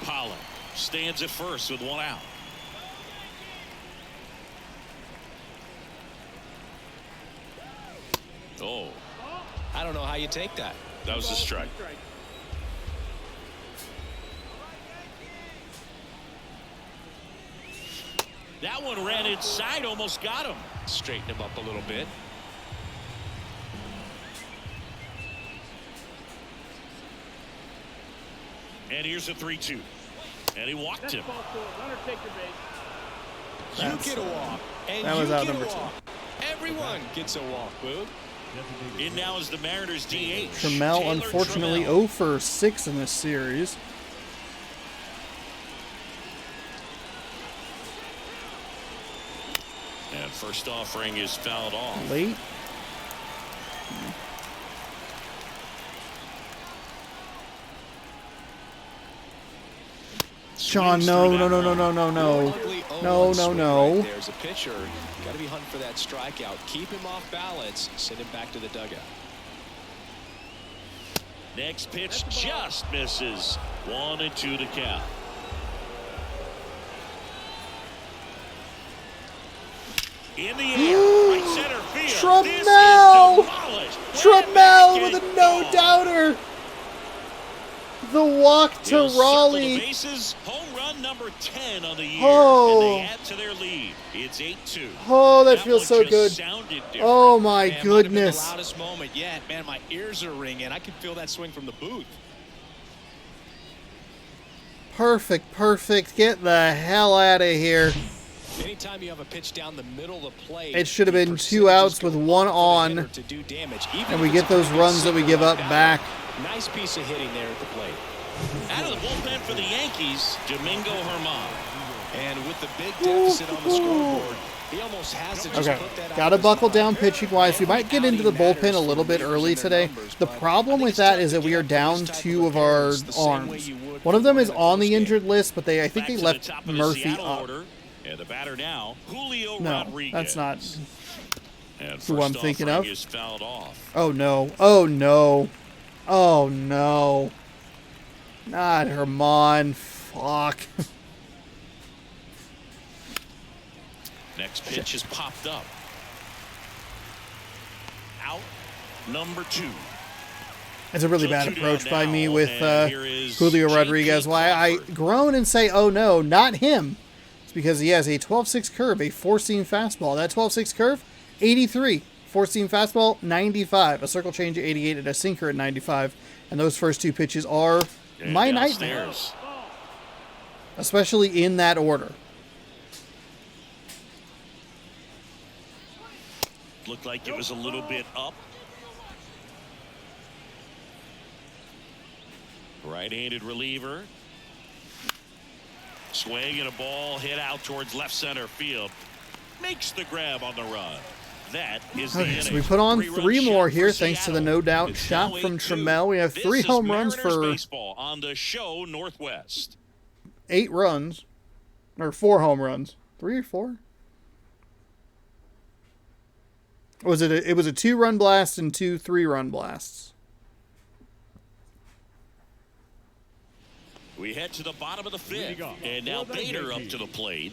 Pollock stands at first with 1 out. Oh, I don't know how you take that. that was a strike. That one ran inside, almost got him. Straighten him up a little bit. And here's a 3-2. And he walked That's him. ball 4. Runner take your base. You get a walk. And that was you out get a number 2. walk. Everyone gets a walk, Boo. In now is the Mariners DH. Trammell, Taylor unfortunately, Trammell. 0 for 6 in this series. And first offering is fouled off. Late. Sean, Swings no, through no, that no, no, one. no, no, no. Ugly 0-1 No, no, swing no. Right there's a pitcher. Got to be hunting for that strikeout. Keep him off balance. Send him back to the dugout. Next pitch just misses. 1-2 to count. In the air, right center field. This is Trammell! demolished. Trammell Way with back a and no-doubter. The walk to He'll circle the Raleigh. bases. Home run number 10 on the year. Oh. And they add to their lead. It's 8-2. Oh, that That feels one so just good. sounded different. Oh, my Man, might have been the goodness. loudest moment yet. Man, my ears are ringing. I can feel that swing from the booth. Perfect, perfect. Get the hell out of here. Anytime you have a pitch down the middle of the plate, It should have the been 2 percentages outs go with up 1 for the on. hitter to do damage, even And if we it's get a those complete runs that we give up single back. Nice piece of hitting there at the plate. Out of the bullpen for the Yankees, Domingo Germán. And with the big deficit on the scoreboard, he almost has to just Okay, put that out got to of his buckle mind. down pitching wise. We might get into the bullpen a little bit early today. The problem with that is that we are down 2 of our arms. One of them is on the injured list, but I think Back they to the left top of the Murphy Seattle up. order. And the batter now, Julio No, Rodriguez. that's not And who I'm first thinking offering of. is fouled off. Oh no. Oh no. Oh no. Not Herman. Fuck. Next pitch is popped up. Out number 2. It's a really So bad 2 down approach by me now, with and here is Julio J.P. Rodriguez. Why I Crawford. groan and say, oh no, not him. It's because he has a 12-6 curve, a 4-seam fastball. That 12-6 curve, 83 four-seam fastball, 95. A circle change at 88 and a sinker at 95. And those first two pitches are my nightmares. Especially in that order. Looked like it was a little bit up. Right-handed reliever. Swing and a ball hit out towards left center field. Makes the grab on the run. That is the inning. So we put on three more here thanks to the Seattle. no doubt It's shot now from 8-2. Trammell. We have This 3 is home runs Mariners for baseball on the show Northwest. 8 runs. Or 4 home runs. 3 or 4? Was it? It was a 2-run blast and 2 3-run blasts. We head to the bottom of the 5th, and now Bader up to the plate.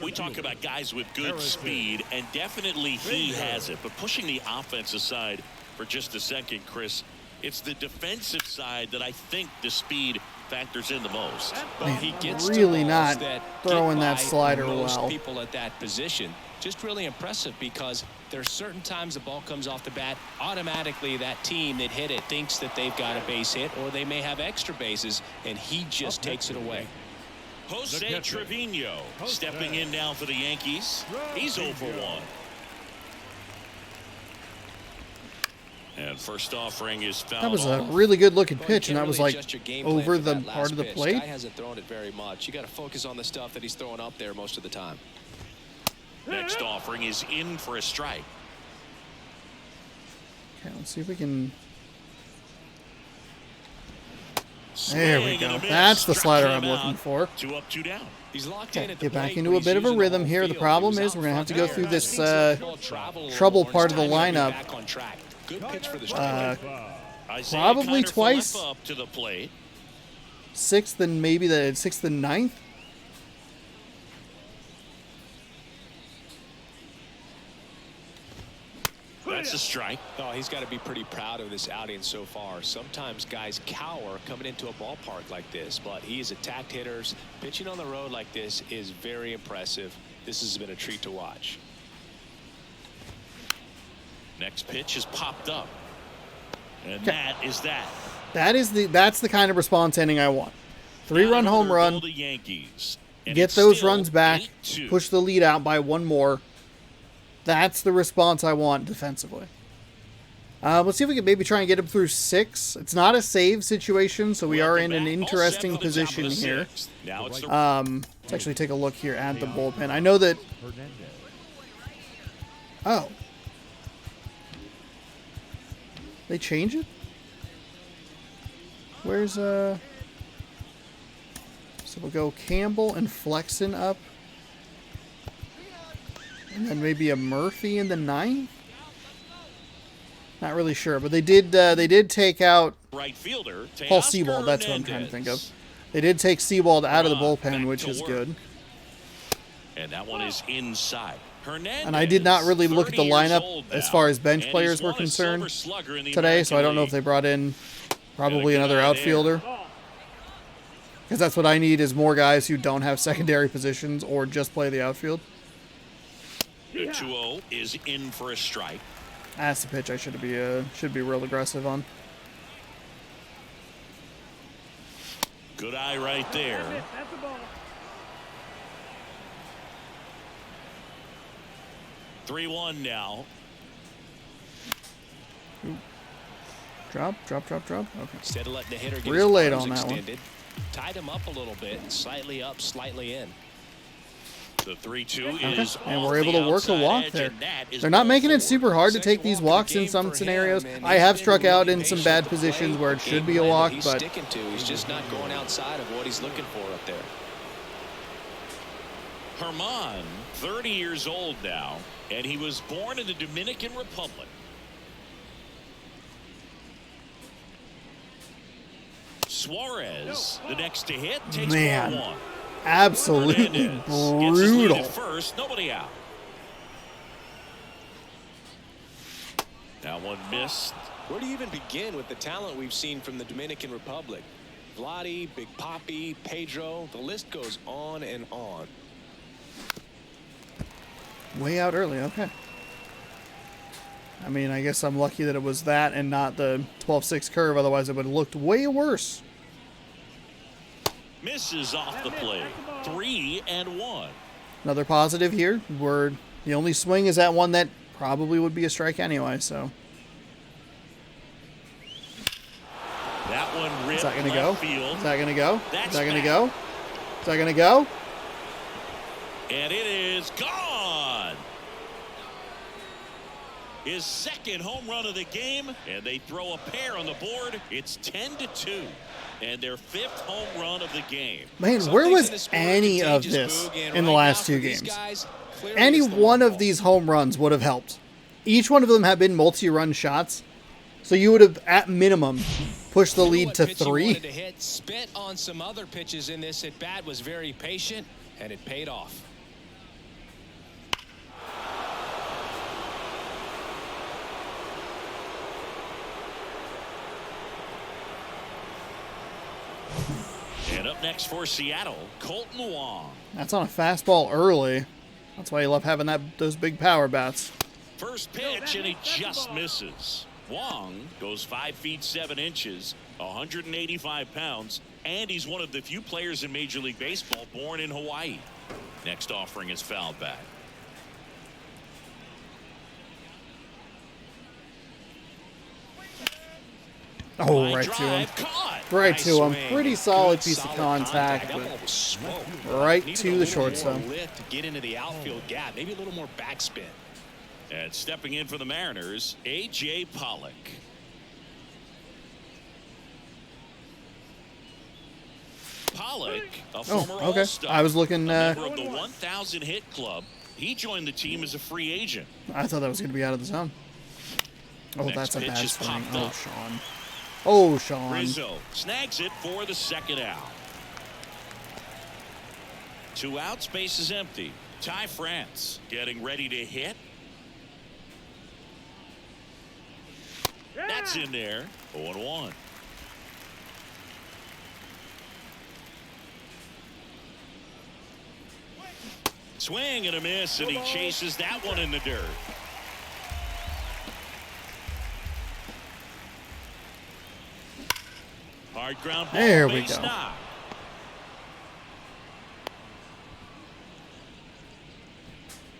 We talk about guys with good speed, and definitely he has it. But pushing the offense aside for just a second, Chris, it's the defensive side that I think the speed factors in the most. But he gets really to not balls that throwing get that by slider most well. people at that position. Just really impressive because there's certain times the ball comes off the bat, automatically that team that hit it thinks that they've got a base hit or they may have extra bases, and he just takes it away. Jose Trevino stepping in now for the Yankees. He's 0 for 1. And first offering is fouled That was a off. really good looking Well, you pitch, and can't that was really like adjust your game plan over for the that part last of the pitch. plate. Guy hasn't thrown it very much. You got to focus on the stuff that he's throwing up there most of the time. Next offering is in for a strike. Okay, let's see if we can. There we Swing go. and a miss. That's the Struck slider him I'm looking out. for. 2 up, 2 down. He's locked in Okay, at the get back plate, into but a he's bit of a using the rhythm whole here. The field. problem He was is we're going to have to out go front through there. this Ball travel a little trouble more. part It's of the time to get lineup. back on track. Good pitch for the strike. Isaiah Probably Kiner-Falefa twice. up to the plate. 6th and maybe the 6th and 9th. That's a strike. Oh, he's got to be pretty proud of this outing so far. Sometimes guys cower coming into a ballpark like this, but he has attacked hitters. Pitching on the road like this is very impressive. This has been a treat to watch. Next pitch is popped up. And that is that. That's the kind of response inning I want. 3-run Now home another run. goal to Yankees. And Get it's those still runs back. 8-2. Push the lead out by 1 more. That's the response I want defensively. Let's see if we can maybe try and get him through 6. It's not a save situation, so we are in an interesting position here. Now it's the Let's actually take a look here at the bullpen. I know that. Oh. They change it? Where's So we'll go Campbell and Flexen up. And then maybe a Murphy in the 9th? Not really sure, but they did take out right fielder. Paul Teoscar Sebald. That's what I'm trying to think of. Hernandez. They did take Sebald out of the Back bullpen, which to is work. good. And that one is inside. Hernandez, And I did not really look at the 30 years lineup old as now, far as bench and players he's were won a Silver concerned Slugger in the today, so I don't American know if they League. brought in probably And a good another eye there. outfielder. Because that's what I need is more guys who don't have secondary positions or just play the outfield. The 2-0 is in for a strike. That's the pitch I should be real aggressive on. Good eye right there. That's the ball. 3-1 now. Drop. Okay. Instead of letting the hitter get Real his late arms on that one. extended, tied him up a little bit, slightly up, slightly in. The 3-2 Okay. is And off we're able the to work a outside walk edge, there. and that is They're not ball making it 4. super hard to take Second these walk of walks the in game some for scenarios. him, and I he's have been struck out really in some patient bad at the positions plate. where it Game should be a plan that walk, he's but sticking to. He's just not going outside of what he's looking for up there. Herman, 30 years old now, and he was born in the Dominican Republic. Suarez, the next to hit, takes Man. ball 1. absolutely Hernandez gets his lead brutal. at first, nobody out. That one missed. Where do you even begin with the talent we've seen from the Dominican Republic? Vladdy, Big Papi, Pedro, the list goes on and on. Way out early. Okay. I mean, I guess I'm lucky that it was that and not the 12-6 curve. Otherwise, it would have looked way worse. Misses off the plate. 3-1. Another positive here, where the only swing is that one that probably would be a strike anyway, so. That one ripped. Is that going to go? Field. Is that going to go? That's Is that going to back. go? Is that going to go? And it is gone. His second home run of the game, and they throw a pair on the board. It's 10-2, and their 5th home run of the game. Man, where was any of this in the last 2 games? Any one of these home runs would have helped. Each one of them have been multi-run shots, so you would have, at minimum, pushed the lead to 3. Spent on some other pitches in this at bat, was very patient, and it paid off. And up next for Seattle, Colton Wong. That's on a fastball early. That's why you love having those big power bats. First pitch, and he just misses. Wong goes 5 feet 7 inches, 185 pounds, and he's one of the few players in Major League Baseball born in Hawaii. Next offering is fouled back. Oh, Line right to him. drive, caught. Right Nice to him. swing. Pretty solid Good, piece of solid contact, That but ball was smoked. right Needed to a the little shortstop. more lift to get into the outfield gap. Maybe a little more backspin. And stepping in for the Mariners, A.J. Pollock. Pollock, a former Oh, okay. All-Star, I was looking. a member of the 1,000 hit club. He joined the team as a free agent. I thought that was going to be out of the zone. Oh, Next that's a pitch bad is swing. popped Oh, up. Sean. Oh, Sean. Rizzo snags it for the second out. 2 outs, base is empty. Ty France getting ready to hit. That's in there. 0-1. Swing and a miss, and he chases that one in the dirt. Hard ground ball. There we base go. knock.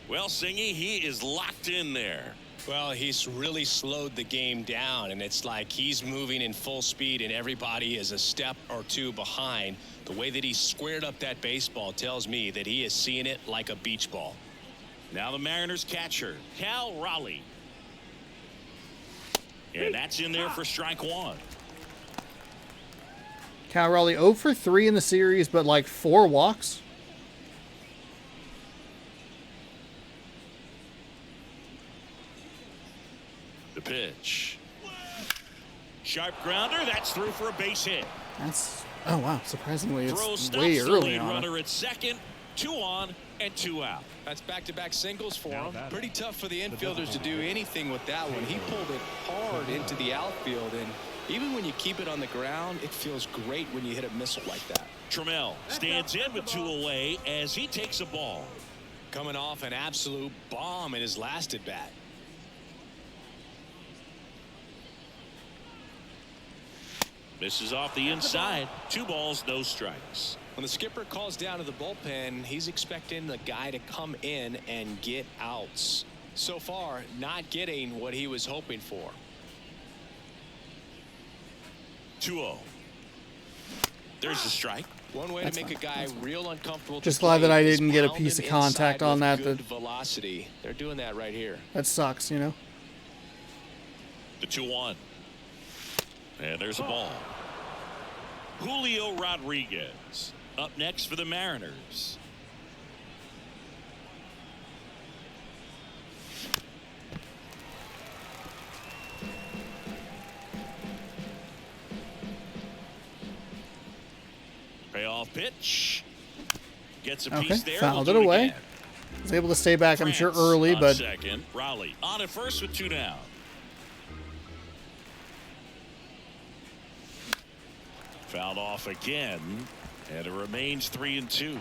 Well, Singy, he is locked in there. Well, he's really slowed the game down, and it's like he's moving in full speed, and everybody is a step or 2 behind. The way that he squared up that baseball tells me that he is seeing it like a beach ball. Now the Mariners catcher, Cal Raleigh. And that's in there for strike 1. Cal Raleigh 0 for 3 in the series, but like 4 walks. The pitch. Sharp grounder. That's through for a base hit. That's, oh wow, surprisingly Throw it's stops way the early lead on it. runner at second. 2 on and 2 out. That's back-to-back singles for Now him. batting. Pretty tough for the infielders to do anything with that one. He pulled it hard into the outfield, and even when you keep it on the ground, it feels great when you hit a missile like that. Trammell stands in with 2 away as he takes a ball. Coming off an absolute bomb in his last at-bat. Misses off the inside. 2 balls, no strikes. When the skipper calls down to the bullpen, he's expecting the guy to come in and get outs. So far, not getting what he was hoping for. 2-0. There's the strike. One way That's to make fine. a guy real uncomfortable. Just to glad play that I is didn't get a pound piece him of contact inside on with that good that- velocity. They're doing that right here. That sucks, you know. The 2-1. And there's a ball. Julio Rodriguez up next for the Mariners. Payoff pitch. Gets a Okay, piece there. fouled We'll it do away. again. Was able to stay back, I'm sure, France early, on but second. Raleigh on at first with 2 down. Fouled off again, and it remains 3-2.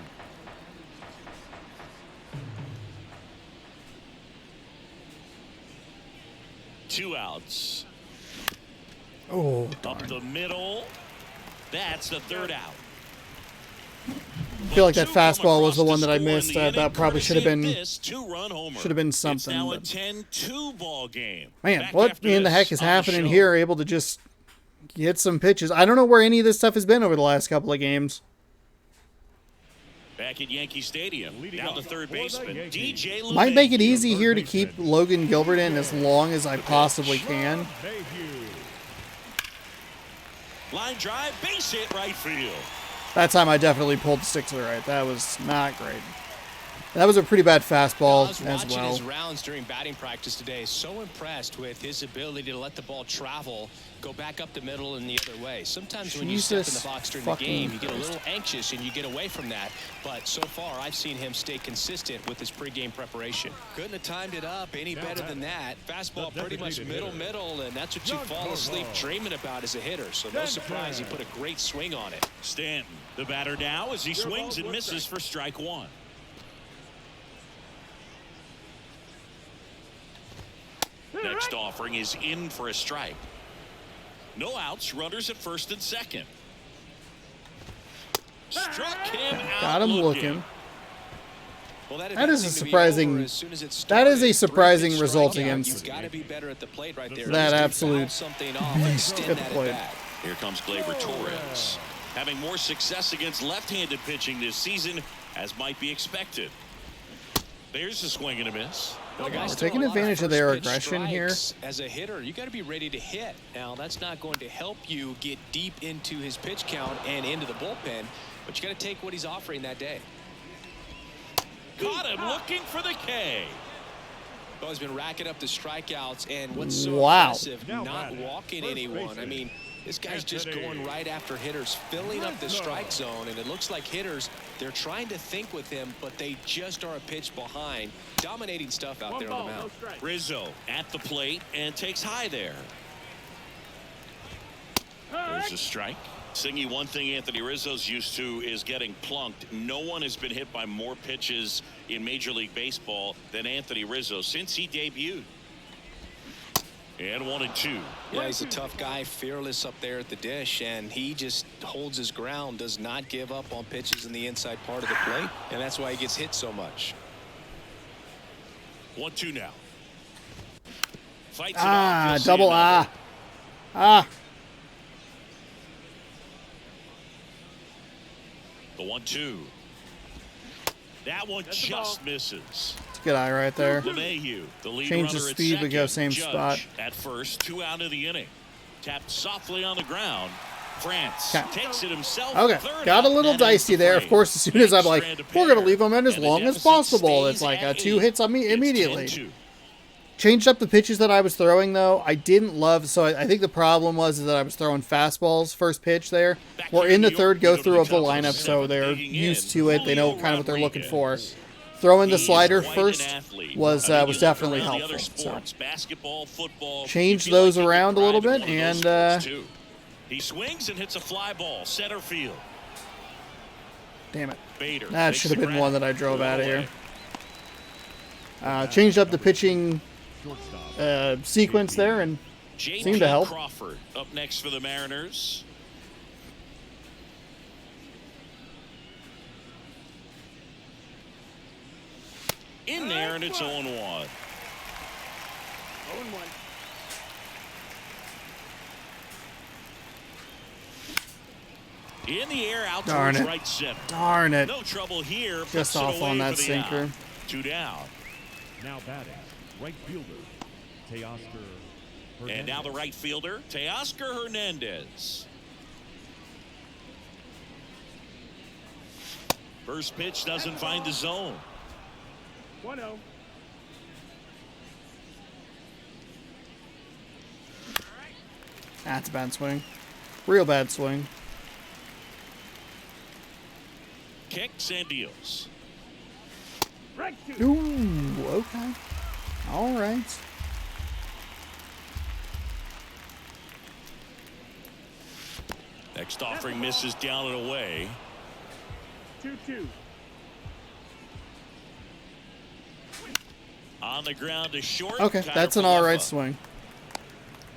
2 outs. Oh, Up the middle. That's the 3rd out. I feel like that fastball was the one that I missed. That probably should have been something. It's now a But 10-2 ball game. man, Back what after in the this heck is on the happening show. here? Able to just hit some pitches. I don't know where any of this stuff has been over the last couple of games. Back at Yankee Stadium, down to third baseman, DJ LeMahieu. Might make it easy here to keep Logan Gilbert in as long as I possibly can. Line drive, base hit, right field. That time I definitely pulled the stick to the right. That was not great. That was a pretty bad fastball I was as watching well. his rounds during batting practice today. So impressed with his ability to let the ball travel, go back up the middle and the other way. Sometimes when you step in the box during the game, you get a little anxious and you get away from that. But so far, I've seen him stay consistent with his pregame preparation. Couldn't have timed it up any better than that. Fastball pretty much middle, and that's what you fall asleep dreaming about as a hitter. So no surprise, he put a great swing on it. Stanton, the batter now, as he swings and misses for strike 1. Next offering is in for a strike. No outs, runners at first and second. Struck him out. Got him looking. Well, That is a surprising. That is a surprising result against You've got to be better at the plate right there. that absolute Something off, extend good that play. at bat. Here comes Gleyber Torres, having more success against left-handed pitching this season, as might be expected. There's a swing and a miss. We're taking advantage of their aggression here. As a hitter, you got to be ready to hit. Now, that's not going to help you get deep into his pitch count and into the bullpen, but you got to take what he's offering that day. Caught him looking for the K. Well, he's been racking up the strikeouts, and what's so Wow. impressive, not walking anyone. I mean, this guy's just going right after hitters, filling up the strike zone, and it looks like hitters, they're trying to think with him, but they just are a pitch behind. Dominating stuff out there on the mound. Rizzo at the plate and takes high there. There's a strike. Singy, one thing Anthony Rizzo's used to is getting plunked. No one has been hit by more pitches in Major League Baseball than Anthony Rizzo since he debuted. And 1-2. Yeah, he's a tough guy, fearless up there at the dish, and he just holds his ground, does not give up on pitches in the inside part of the plate, and that's why he gets hit so much. 1-2 now. Fights it off. You'll see Double another. The 1-2. That one just misses. It's a good eye right there. LeMahieu, the lead Change the runner at speed, but second. go same Judge spot. at first, 2 out of the inning. Tapped softly on the ground. France Okay. takes it himself. Okay, Third got a out, little that ends dicey the there. Of frame. course, as soon as I'm like, Strand of we're going to pair, leave them in as and the long as deficit possible. stays It's like at 2 8. hits on me It's immediately. 10-2. Changed up the pitches that I was throwing, though. I didn't love, so I think the problem was that I was throwing fastballs first pitch there. We're in the third go-through of the lineup, so they're used to it. They know kind of what they're looking for. Throwing the slider first was definitely helpful. So Basketball, football. changed those around a little bit, and he swings and hits a fly ball center field. damn it. Bader That takes should have the been one grab. that I drove out of Away. here. Changed up the pitching sequence there, and J.P. seemed to help. Crawford up next for the Mariners. In there, and it's 0-1. 0-1. In the air, out Darn towards it. right center. Darn it. No trouble here. Just puts it off away on that for the sinker. out. 2 down. Now batting, right fielder, Teoscar Hernandez. And now the right fielder, Teoscar Hernandez. First pitch doesn't find the zone. 1-0. That's a bad swing. Real bad swing. Kicks and deals. Strike 2. Ooh, okay. All right. Next offering misses down and away. 2-2. On the ground to short. Okay, that's an all right swing.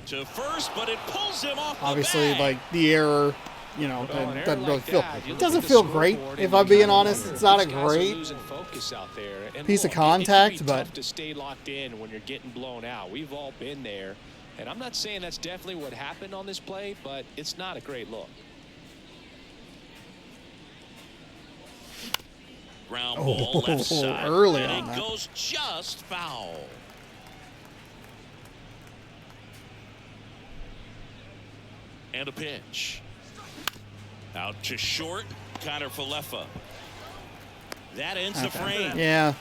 To first, but it pulls him off the Obviously, bag. like the error, you know, Well, an it error doesn't really like feel. that, you It look doesn't at the feel great. scoreboard If and I'm you being kinda honest, wonder it's if not a these guys are great losing focus out there. And piece of look, contact, it can be but tough to stay locked in when you're getting blown out. We've all been there, and I'm not saying that's definitely what happened on this play, but it's not a great look. Ground ball left side. early and on it that. goes just foul. And a pitch. Out to short. Connor Falefa. That ends the frame. Yeah,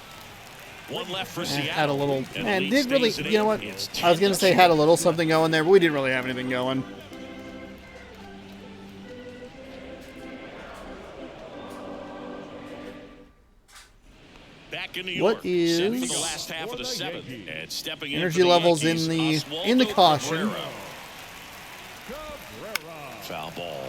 One left for Seattle. had a little, And and the did lead really, stays at you know 8. what? It's I was gonna 10-2. say had a little something going there, but we didn't really have anything going. Back in New York. What is set for the last half of the 7th. And stepping energy in for the levels Yankees, in the Oswaldo caution? Cabrera. Foul ball.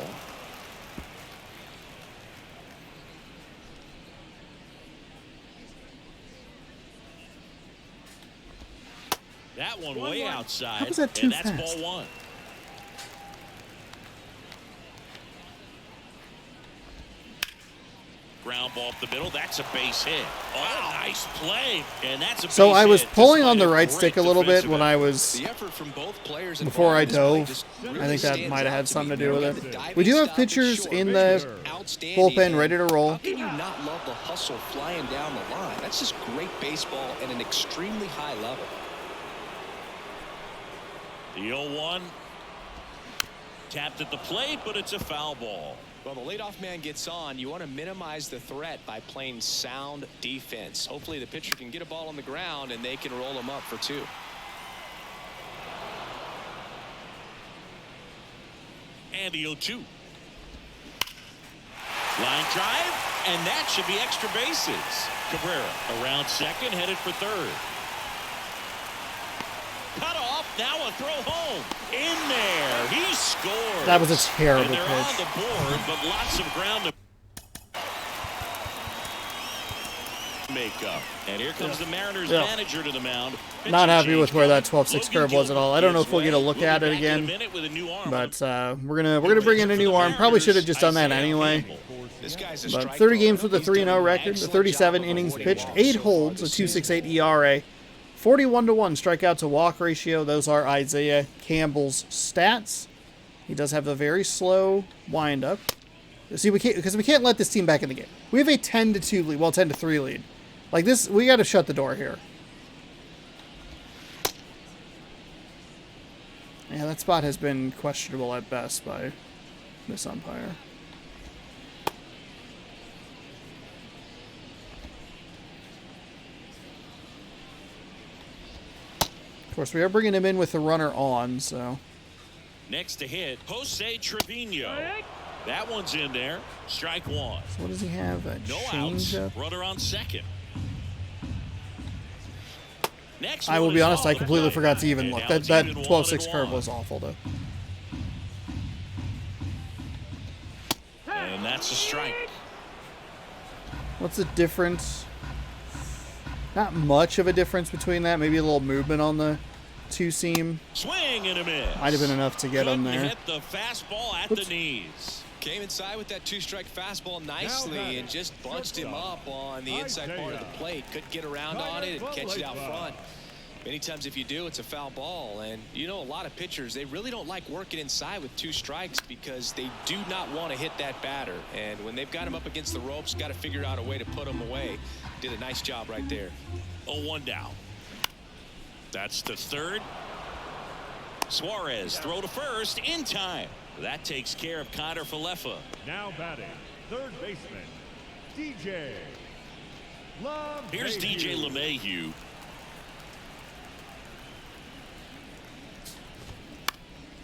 That one way outside. How was that too and that's fast? ball 1. Ground ball up the middle. That's a base hit. Oh, nice play. And that's a So base I was hit pulling on despite the right great stick a little bit defensive when I effort. was The effort from both players before I involved in this play dove. just I really think that stands might have out had to something to me. do with The it. diving We do have stop and pitchers short in pitches the are outstanding, bullpen and ready to roll. How can you not love the hustle flying down the line? That's just great baseball at an extremely high level. The 0-1. Tapped at the plate, but it's a foul ball. Well, the leadoff man gets on. You want to minimize the threat by playing sound defense. Hopefully the pitcher can get a ball on the ground and they can roll him up for 2. And the 0-2. Line drive, and that should be extra bases. Cabrera around second, headed for third. Cut off, now a throw home. In there, he scores. That was a terrible and they're on pitch. the board, but lots of ground to make up. And here comes the Mariners Yeah. manager to the mound. Not happy Pitching with where that change 12-6 coming. curve was at all. I don't know if we'll get a look We'll be at it back in a again, minute with a new arm. but we're gonna bring in a new arm. Probably should have just done that anyway. This guy's a But strike 30 thrower. games with a He's 3-0 done an record, excellent 37 job of innings avoiding pitched, walks 8 so far holds, a this season. 2.68 ERA, 41-1 strikeout to walk ratio. Those are Isaiah Campbell's stats. He does have a very slow windup. See, we can't let this team back in the game. We have a 10-2 lead, well, 10-3 lead. Like this, we got to shut the door here. Yeah, that spot has been questionable at best by this umpire. Of course, we are bringing him in with the runner on, so. Next to hit, Jose Trevino. That one's in there. Strike 1. So what does he have? A No outs. changeup? Runner on second. Next I will one be is honest, on I the completely plate. forgot to even And look. now That it's that even 12-6 1-1. curve was awful, though. And that's a strike. What's the difference? Not much of a difference between that. Maybe a little movement on the two-seam. Swing and a miss. Might have been enough to get him Couldn't there. hit the fastball at Oops. the knees. Came inside with that 2-strike fastball nicely and just bunched him up on the inside part of the plate. Couldn't get around on it and catch it out front. Many times if you do, it's a foul ball. And you know, a lot of pitchers, they really don't like working inside with 2 strikes because they do not want to hit that batter. And when they've got him up against the ropes, got to figure out a way to put him away. Did a nice job right there. 0-1 down. That's to third. Suarez throw to first in time. That takes care of Connor Falefa. Now batting, third baseman, DJ LeMahieu. Here's DJ LeMahieu.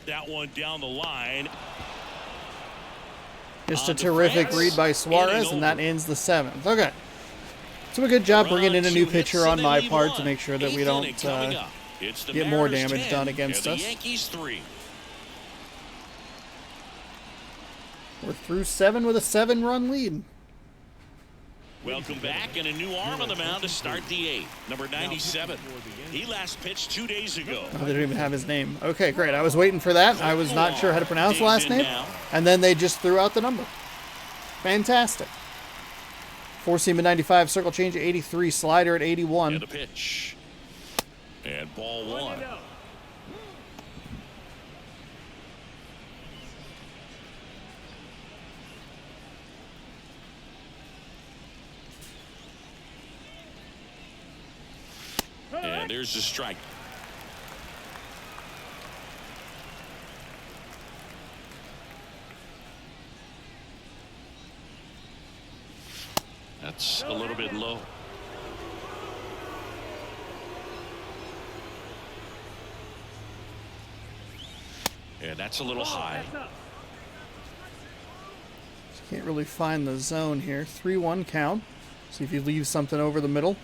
That one down the line. Just a On to terrific France. read by Suarez, Inning and that over. ends the 7th. Okay. So a good job bringing in a new Run, 2 pitcher hits, on and my they part lead to make sure that we one. don't Eighth inning coming up. It's the get more Mariners damage 10 done against and us. The Yankees 3. We're through 7 with a 7-run lead. Welcome back, and a new arm on the mound to start the 8th. Number 97. He last pitched 2 days ago. Oh, they don't even have his name. Okay, great. I was waiting for that. I was not sure how to pronounce the last name. And then they just threw out the number. Fantastic. Four seam at 95, circle change at 83, slider at 81. And a pitch. And ball 1. And there's the strike. That's a little bit low. And that's a little high. Can't really find the zone here. 3-1 count. See if he leaves something over the middle.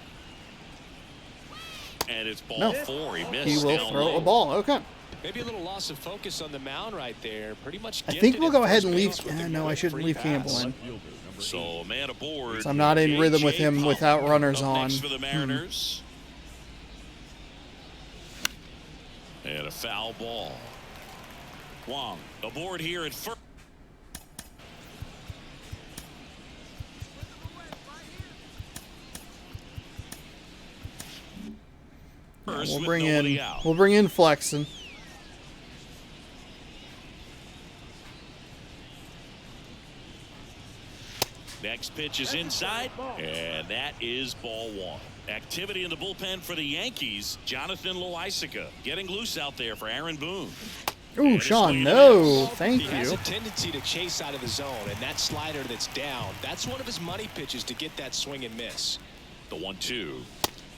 And it's ball No. 4. He missed. He will down throw low. a ball. Okay. Maybe a little loss of focus on the mound right there. Pretty much. I think we'll go ahead and leave. Gifted at first base with a No, I good shouldn't free leave pass. Campbell in. So a man aboard. So I'm not in rhythm with him J.J. without Pump runners up on. next for the Mariners. And a foul ball. Wong aboard here at first. We'll with bring nobody in. out. We'll bring in Flexen. Next pitch is inside, and that is ball 1. Activity in the bullpen for the Yankees. Jonathan Loaisiga getting loose out there for Aaron Boone. Ooh, Sean, no. Thank He has you. a tendency to chase out of the zone, and that slider that's down, that's one of his money pitches to get that swing and miss. The 1-2.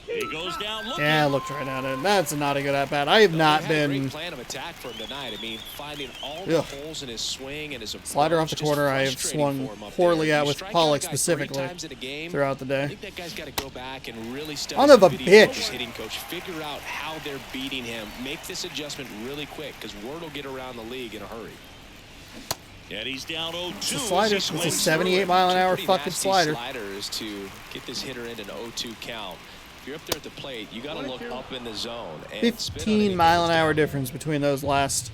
He goes down looking. Yeah, I looked right at it. That's not a good at bat. I have not He had a been. great plan of attack for him tonight. I mean, finding all the Ugh. holes in his swing and his approach. Slider off the just corner, I have frustrating swung for him up poorly there. at You with strike Pollock out a guy 3 specifically times in a game, throughout the I day. think that guy's got to go back and really study Son of some a video bitch. of his hitting coach. Figure out how they're beating him. Make this adjustment really quick because word will get around the league in a hurry. And he's down 0-2. It's a slider. as he It's a swings 78 through it. mile an hour Pretty fucking nasty slider. Sliders to get this hitter into an 0-2 count. If you're up there at the plate, you got to look up in the zone. And spin on 15 anything mile an that's hour down. difference between those last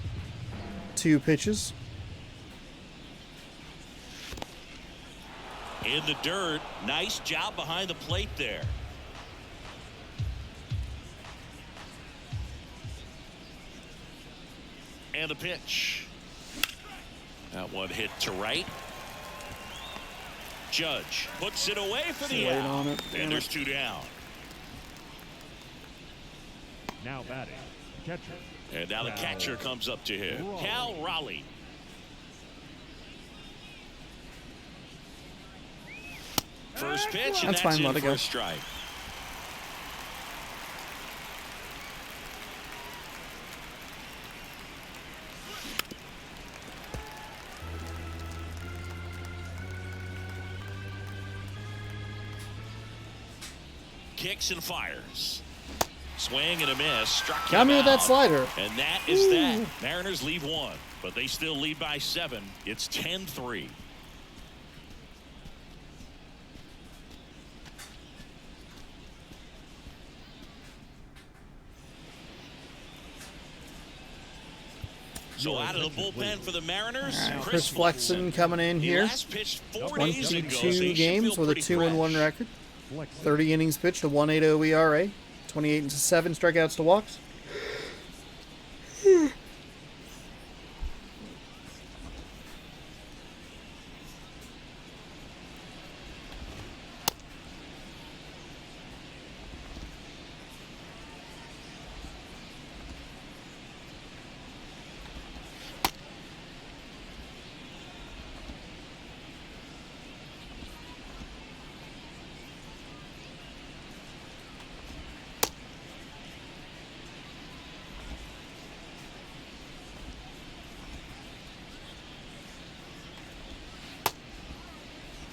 2 pitches. In the dirt. Nice job behind the plate there. And a pitch. That one hit to right. Judge puts it away for the Late out. on it. Damn And there's it. 2 down. Now batting, catcher. And now the catcher comes up to him. Cal Raleigh. First pitch, and That's fine, in let it for go. a strike. Kicks and fires. Swing and a miss. Struck Got him me with that out. slider. And that is that. Mariners lead 1, but they still lead by 7. It's 10-3. So out of the bullpen for the Mariners, All right, Chris Flexen coming in He here. last pitched 4 days ago. So 22 he should games feel with a pretty 2-1 fresh. record. 30 innings pitched, a 1.80 ERA, 28-7 strikeouts to walks.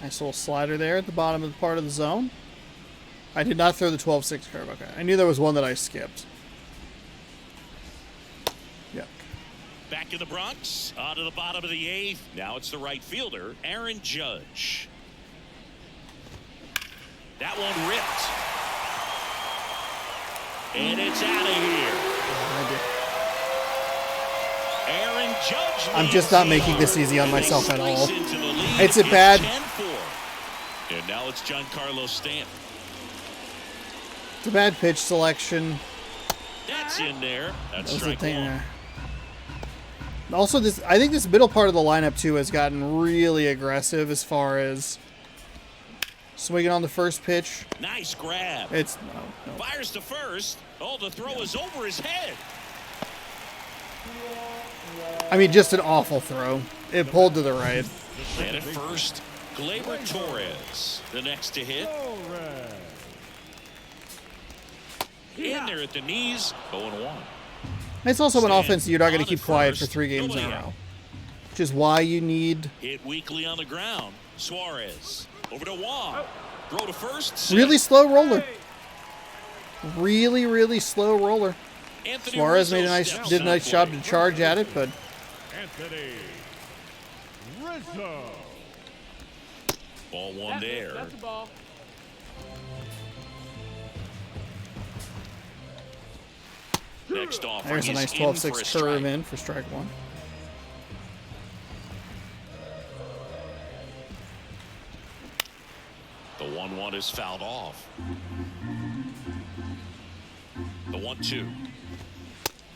Nice little slider there at the bottom of the part of the zone. I did not throw the 12-6 curve. Okay. I knew there was one that I skipped. Yep. Back in the Bronx, on to the bottom of the 8th. Now it's the right fielder, Aaron Judge. That one ripped. And it's out of here. Aaron Judge. I'm just not making this easy on myself at all. It's a bad. And now it's Giancarlo Stanton. It's a bad pitch selection. That's in there. That's That was the strike thing one. there. Also, I think this middle part of the lineup too has gotten really aggressive as far as swinging on the first pitch. Nice grab. It's no. Fires to first. Oh, the throw is over his head. I mean, just an awful throw. It pulled to the right. And at first, Gleyber Torres, the next to hit. In there at the knees, 0-1. It's also an offense that you're not going to On keep at quiet for first, 3 games in a nobody out. row. Which is why you need Hit weakly on the ground. Suarez over to Wong. Throw to first. really slow roller. Really slow roller. Anthony Suarez Rizzo did a steps nice up job late. to charge at it, but Anthony Rizzo. Ball one there. That's the ball. Next offering there's a is nice in for a 12-6 strike. curve in for strike one. The 1-1 is fouled off. The 1-2.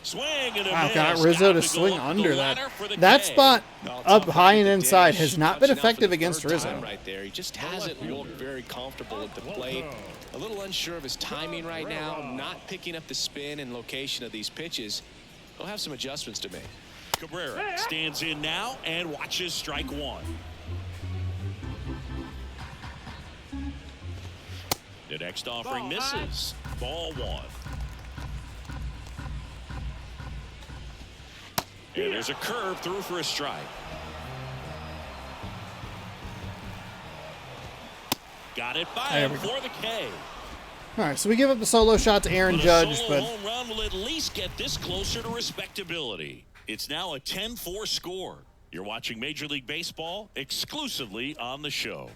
Swing and a Wow, miss. got Rizzo to Got swing go up under the that. ladder for the That K. spot Well, up tough high at and the inside dish, has not been touching out for effective the against third Rizzo. time right there. He just hasn't looked very comfortable at the plate. A little unsure of his timing right now, not picking up the spin and location of these pitches. He'll have some adjustments to make. Cabrera stands in now and watches strike one. The next offering misses. Ball one. And there's a curve through for a strike. Got it by There him we go. for the K. All right, so we give up the solo shot to Aaron But a Judge, solo but home run will at least get this closer to respectability. It's now a 10-4 score. You're watching Major League Baseball exclusively on the show.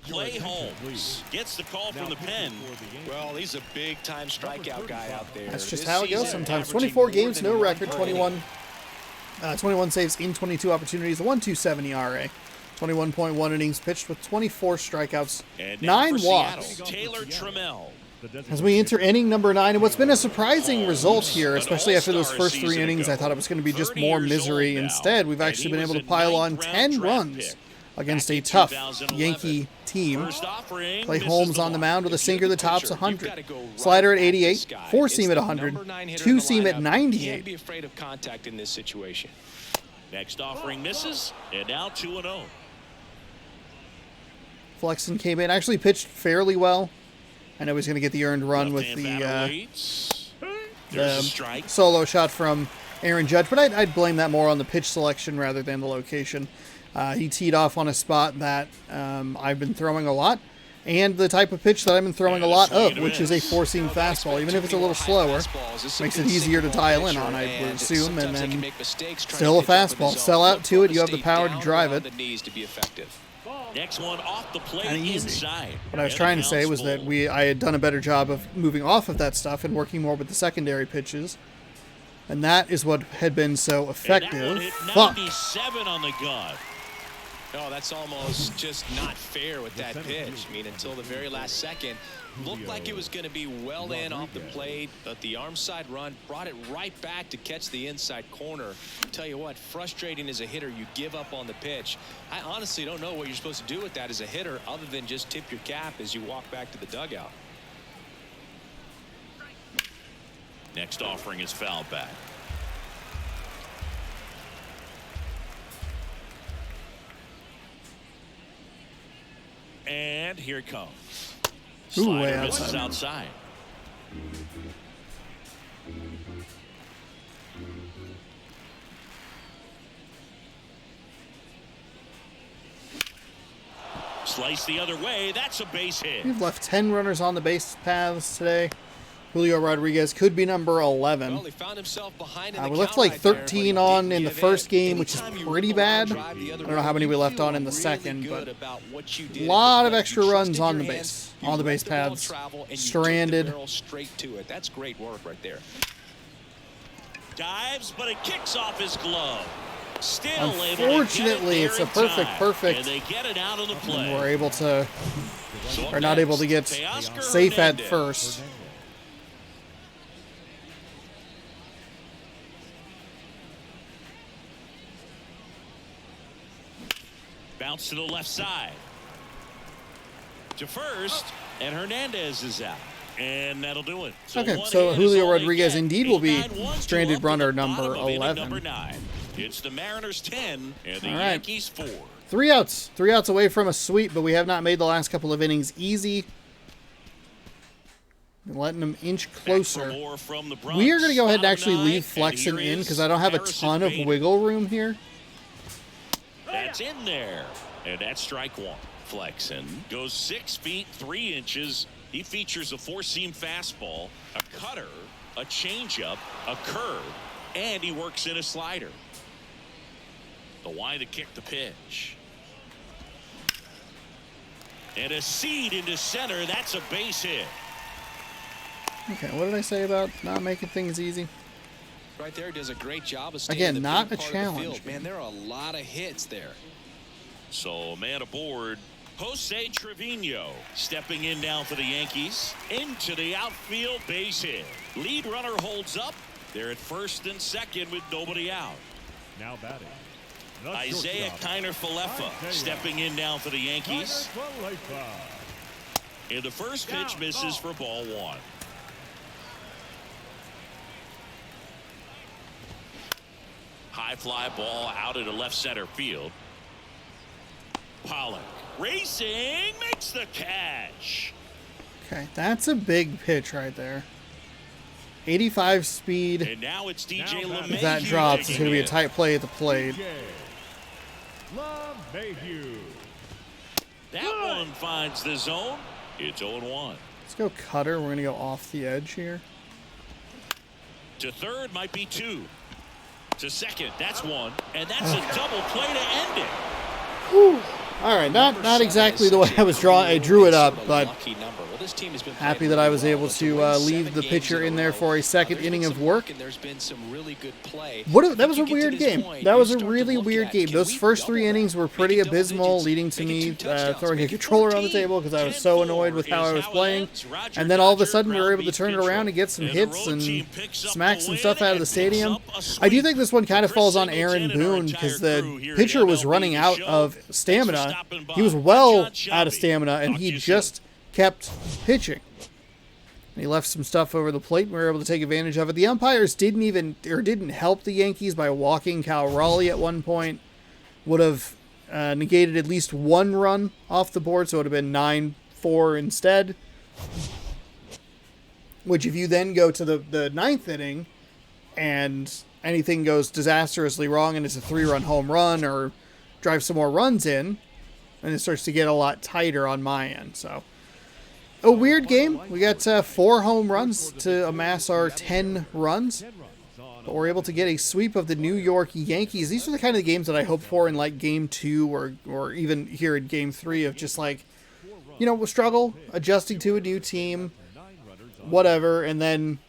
Clay Holmes gets the call from the pen. Well, he's a big-time strikeout guy out there. that's just This how it goes season, sometimes. averaging 24 more games, than no one record, per 21 saves in 22 opportunities, a 1.27 ERA, 21.1 innings pitched with 24 strikeouts, And now 9 for walks. Seattle, Taylor Trammell. As we enter inning number 9, and what's been a surprising result here, especially after those first 3 innings, I thought it was going to be just more misery. Instead, we've actually been able to pile on 10 runs against a tough Yankee team. First offering Clay misses Holmes the on the mark. mound with a sinker that tops Pitcher, you've 100. gotta go right Slider at after 88, this guy. 4 It's seam at the 100, number 9 hitter 2 in the seam at lineup. 98. Can't be afraid of contact in this situation. Next offering misses, and now 2-0. Flexen came in, actually pitched fairly well. I know he's going to get the earned run with Left-hand batter the waits. There's a strike. solo shot from Aaron Judge, but I'd blame that more on the pitch selection rather than the location. He teed off on a spot that I've been throwing a lot, and the type of pitch that I've been throwing a lot of, which is a 4-seam fastball. Even if it's a little slower, makes it easier to dial in on, I would assume, and then still a fastball. Sell out to it, you have the power to drive it. Next one off the plate Kinda easy. inside. What I was And trying to the say count's was that full. I had done a better job of moving off of that stuff and working more with the secondary pitches, and that is what had been so And that effective. one hit Fuck. 97 on the gun. No, that's almost just not fair with that pitch. I mean, until the very last second, looked like it was going to be well in off the plate, but the arm side run brought it right back to catch the inside corner. Tell you what, frustrating as a hitter, you give up on the pitch. I honestly don't know what you're supposed to do with that as a hitter other than just tip your cap as you walk back to the dugout. Next offering is fouled back. And here it comes. Ooh, Slider way misses outside. outside. Slice the other way. That's a base hit. We've left 10 runners on the base paths today. Julio Rodriguez could be number 11. Well, he found himself behind in We the left count like right there, 13 but he on didn't in the give first in. game, which is Anytime you pretty really bad. drive I the other don't know how way, many we you left feel on in the really second, good but about what you a did lot of because extra you runs trusted on your the hands, base, you on the let base the ball pads. travel, and you took the Stranded. barrel straight to it. That's great work right there. Dives, but it kicks off his glove. Still Unfortunately, it's a perfect. And they get it out of the play. And we're able to, So up or not able to get next, Teoscar safe at Hernandez. first. Bounce to the left side. To first, and Hernandez is out. And that'll do it. Okay, one so hit is Julio all they Rodriguez get. indeed will be 8-9-1 to stranded up to runner the number bottom of inning 11. number 9. It's the Mariners 10 and the All right. Yankees 4. 3 outs. 3 outs away from a sweep, but we have not made the last couple of innings easy. Been letting them inch closer. We are going to go ahead and actually leave Flexen in because I don't have a ton of wiggle room here. That's in there. And that's strike one. Flexen goes 6 feet 3 inches. He features a four-seam fastball, a cutter, a changeup, a curve, and he works in a slider. The Y to kick the pitch. And a seed into center. That's a base hit. Okay, what did I say about not making things easy? Right there, does a great job of staying Again, in the not big a part of the challenge. field. Man, there are a lot of hits there. So man aboard. Jose Trevino stepping in now for the Yankees. Into the outfield, base hit. Lead runner holds up. They're at first and second with nobody out. Now batting. the Isaiah shortstop, Kiner-Falefa Isaiah stepping in now for the Yankees. Kiner-Falefa. And the first pitch misses for ball one. High fly ball out into left center field. Pollock racing, makes the catch. Okay, that's a big pitch right there. 85 speed. And now it's DJ LeMahieu. If that drops, it's going to be a in. tight play at the plate. DJ LeMahieu. That one finds the zone. It's 0-1. Let's go cutter. We're going to go off the edge here. To third might be 2. To second, that's 1. And that's a double play to end it. Whew. All right, not exactly the way I drew it up, but happy that I was able to leave the pitcher in there for a second inning of work. That was a weird game. That was a really weird game. Those first 3 innings were pretty abysmal, leading to me throwing a controller on the table because I was so annoyed with how I was playing. And then all of a sudden, we were able to turn it around and get some hits and smack some stuff out of the stadium. I do think this one kind of falls on Aaron Boone because the pitcher was running out of stamina. He was well out of stamina, and he just kept pitching. And he left some stuff over the plate, and we were able to take advantage of it. The umpires didn't help the Yankees by walking Cal Raleigh at one point. Would have negated at least 1 run off the board, so it would have been 9-4 instead. Which, if you then go to the 9th inning, and anything goes disastrously wrong, and it's a 3-run home run, or drive some more runs in, and it starts to get a lot tighter on my end. So, a weird game. We got 4 home runs to amass our 10 runs. But we're able to get a sweep of the New York Yankees. These are the kind of games that I hope for in like game 2 or even here in game 3 of just like, we'll struggle adjusting to a new team, whatever, and then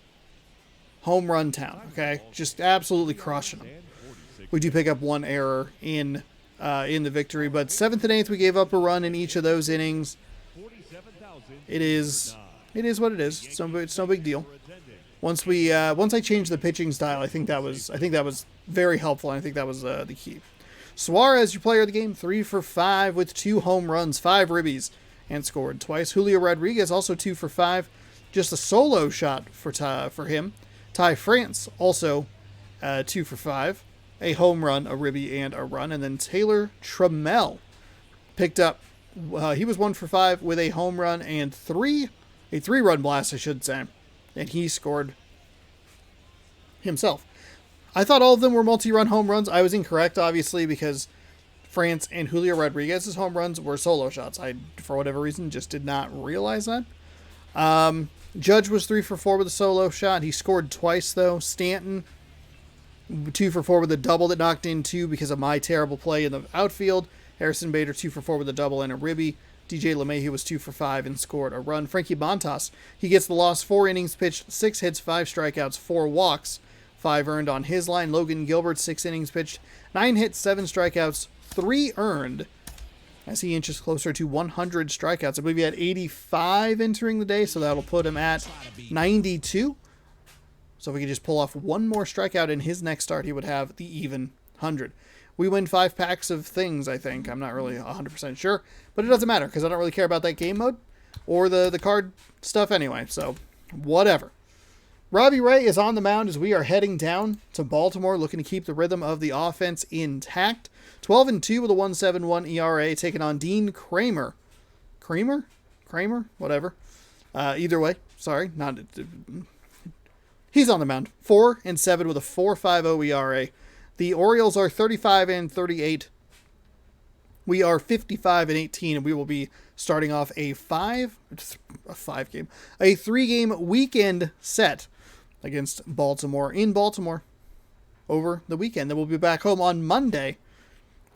home run town. Okay, just absolutely crushing them. We do pick up 1 error in the victory, but 7th and 8th we gave up a run in each of those innings. It is what it is. It's no big deal. Once I changed the pitching style, I think that was very helpful, and I think that was the key. Suarez, your player of the game, 3 for 5 with 2 home runs, 5 ribbies, and scored twice. Julio Rodriguez also 2 for 5, just a solo shot for him. Ty France also 2 for 5. A home run, a ribby, and a run. And then Taylor Trammell picked up, he was 1 for 5 with a home run and a 3-run blast, I should say. And he scored himself. I thought all of them were multi-run home runs. I was incorrect, obviously, because France and Julio Rodriguez's home runs were solo shots. I, for whatever reason, just did not realize that. Judge was 3 for 4 with a solo shot. He scored twice, though. Stanton, 2 for 4 with a double that knocked in 2 because of my terrible play in the outfield. Harrison Bader, 2 for 4 with a double and a ribby. DJ LeMahieu was 2 for 5 and scored a run. Frankie Montas, he gets the loss. 4 innings pitched, 6 hits, 5 strikeouts, 4 walks, 5 earned on his line. Logan Gilbert, 6 innings pitched, 9 hits, 7 strikeouts, 3 earned, as he inches closer to 100 strikeouts. I believe he had 85 entering the day, so that'll put him at 92. So if we could just pull off one more strikeout in his next start, he would have the even 100. We win 5 packs of things, I think. I'm not really 100% sure, but it doesn't matter because I don't really care about that game mode or the card stuff anyway, so whatever. Robbie Ray is on the mound as we are heading down to Baltimore, looking to keep the rhythm of the offense intact. 12-2 with a 1.71 ERA, taking on Dean Kramer. Kramer? Whatever. Either way, sorry, not. He's on the mound. 4-7 with a 4.50 ERA. The Orioles are 35-38. We are 55-18, and we will be starting off a 3-game weekend set against Baltimore in Baltimore over the weekend. Then we'll be back home on Monday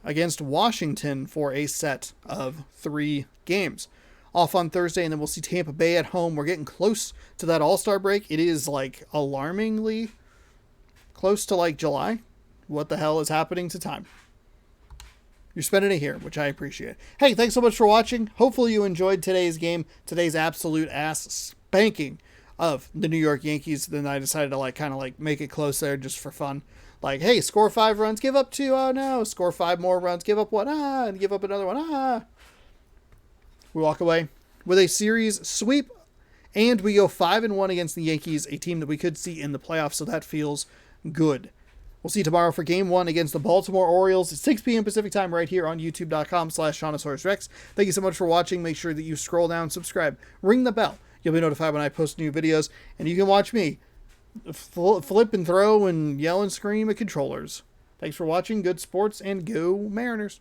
against Washington for a set of 3 games. Off on Thursday, and then we'll see Tampa Bay at home. We're getting close to that All-Star break. It is like alarmingly close to like July. What the hell is happening to time? You're spending it here, which I appreciate. Hey, thanks so much for watching. Hopefully you enjoyed today's game, today's absolute ass spanking of the New York Yankees. Then I decided to kind of make it close there just for fun. Like, hey, score 5 runs, give up 2, oh no. Score 5 more runs, give up 1, and give up another 1, We walk away with a series sweep, and we go 5-1 against the Yankees, a team that we could see in the playoffs, so that feels good. We'll see you tomorrow for Game 1 against the Baltimore Orioles at 6 p.m. Pacific Time right here on youtube.com/ShaunosaurusRex. Thank you so much for watching. Make sure that you scroll down, subscribe, ring the bell. You'll be notified when I post new videos, and you can watch me flip and throw and yell and scream at controllers. Thanks for watching. Good sports, and go Mariners.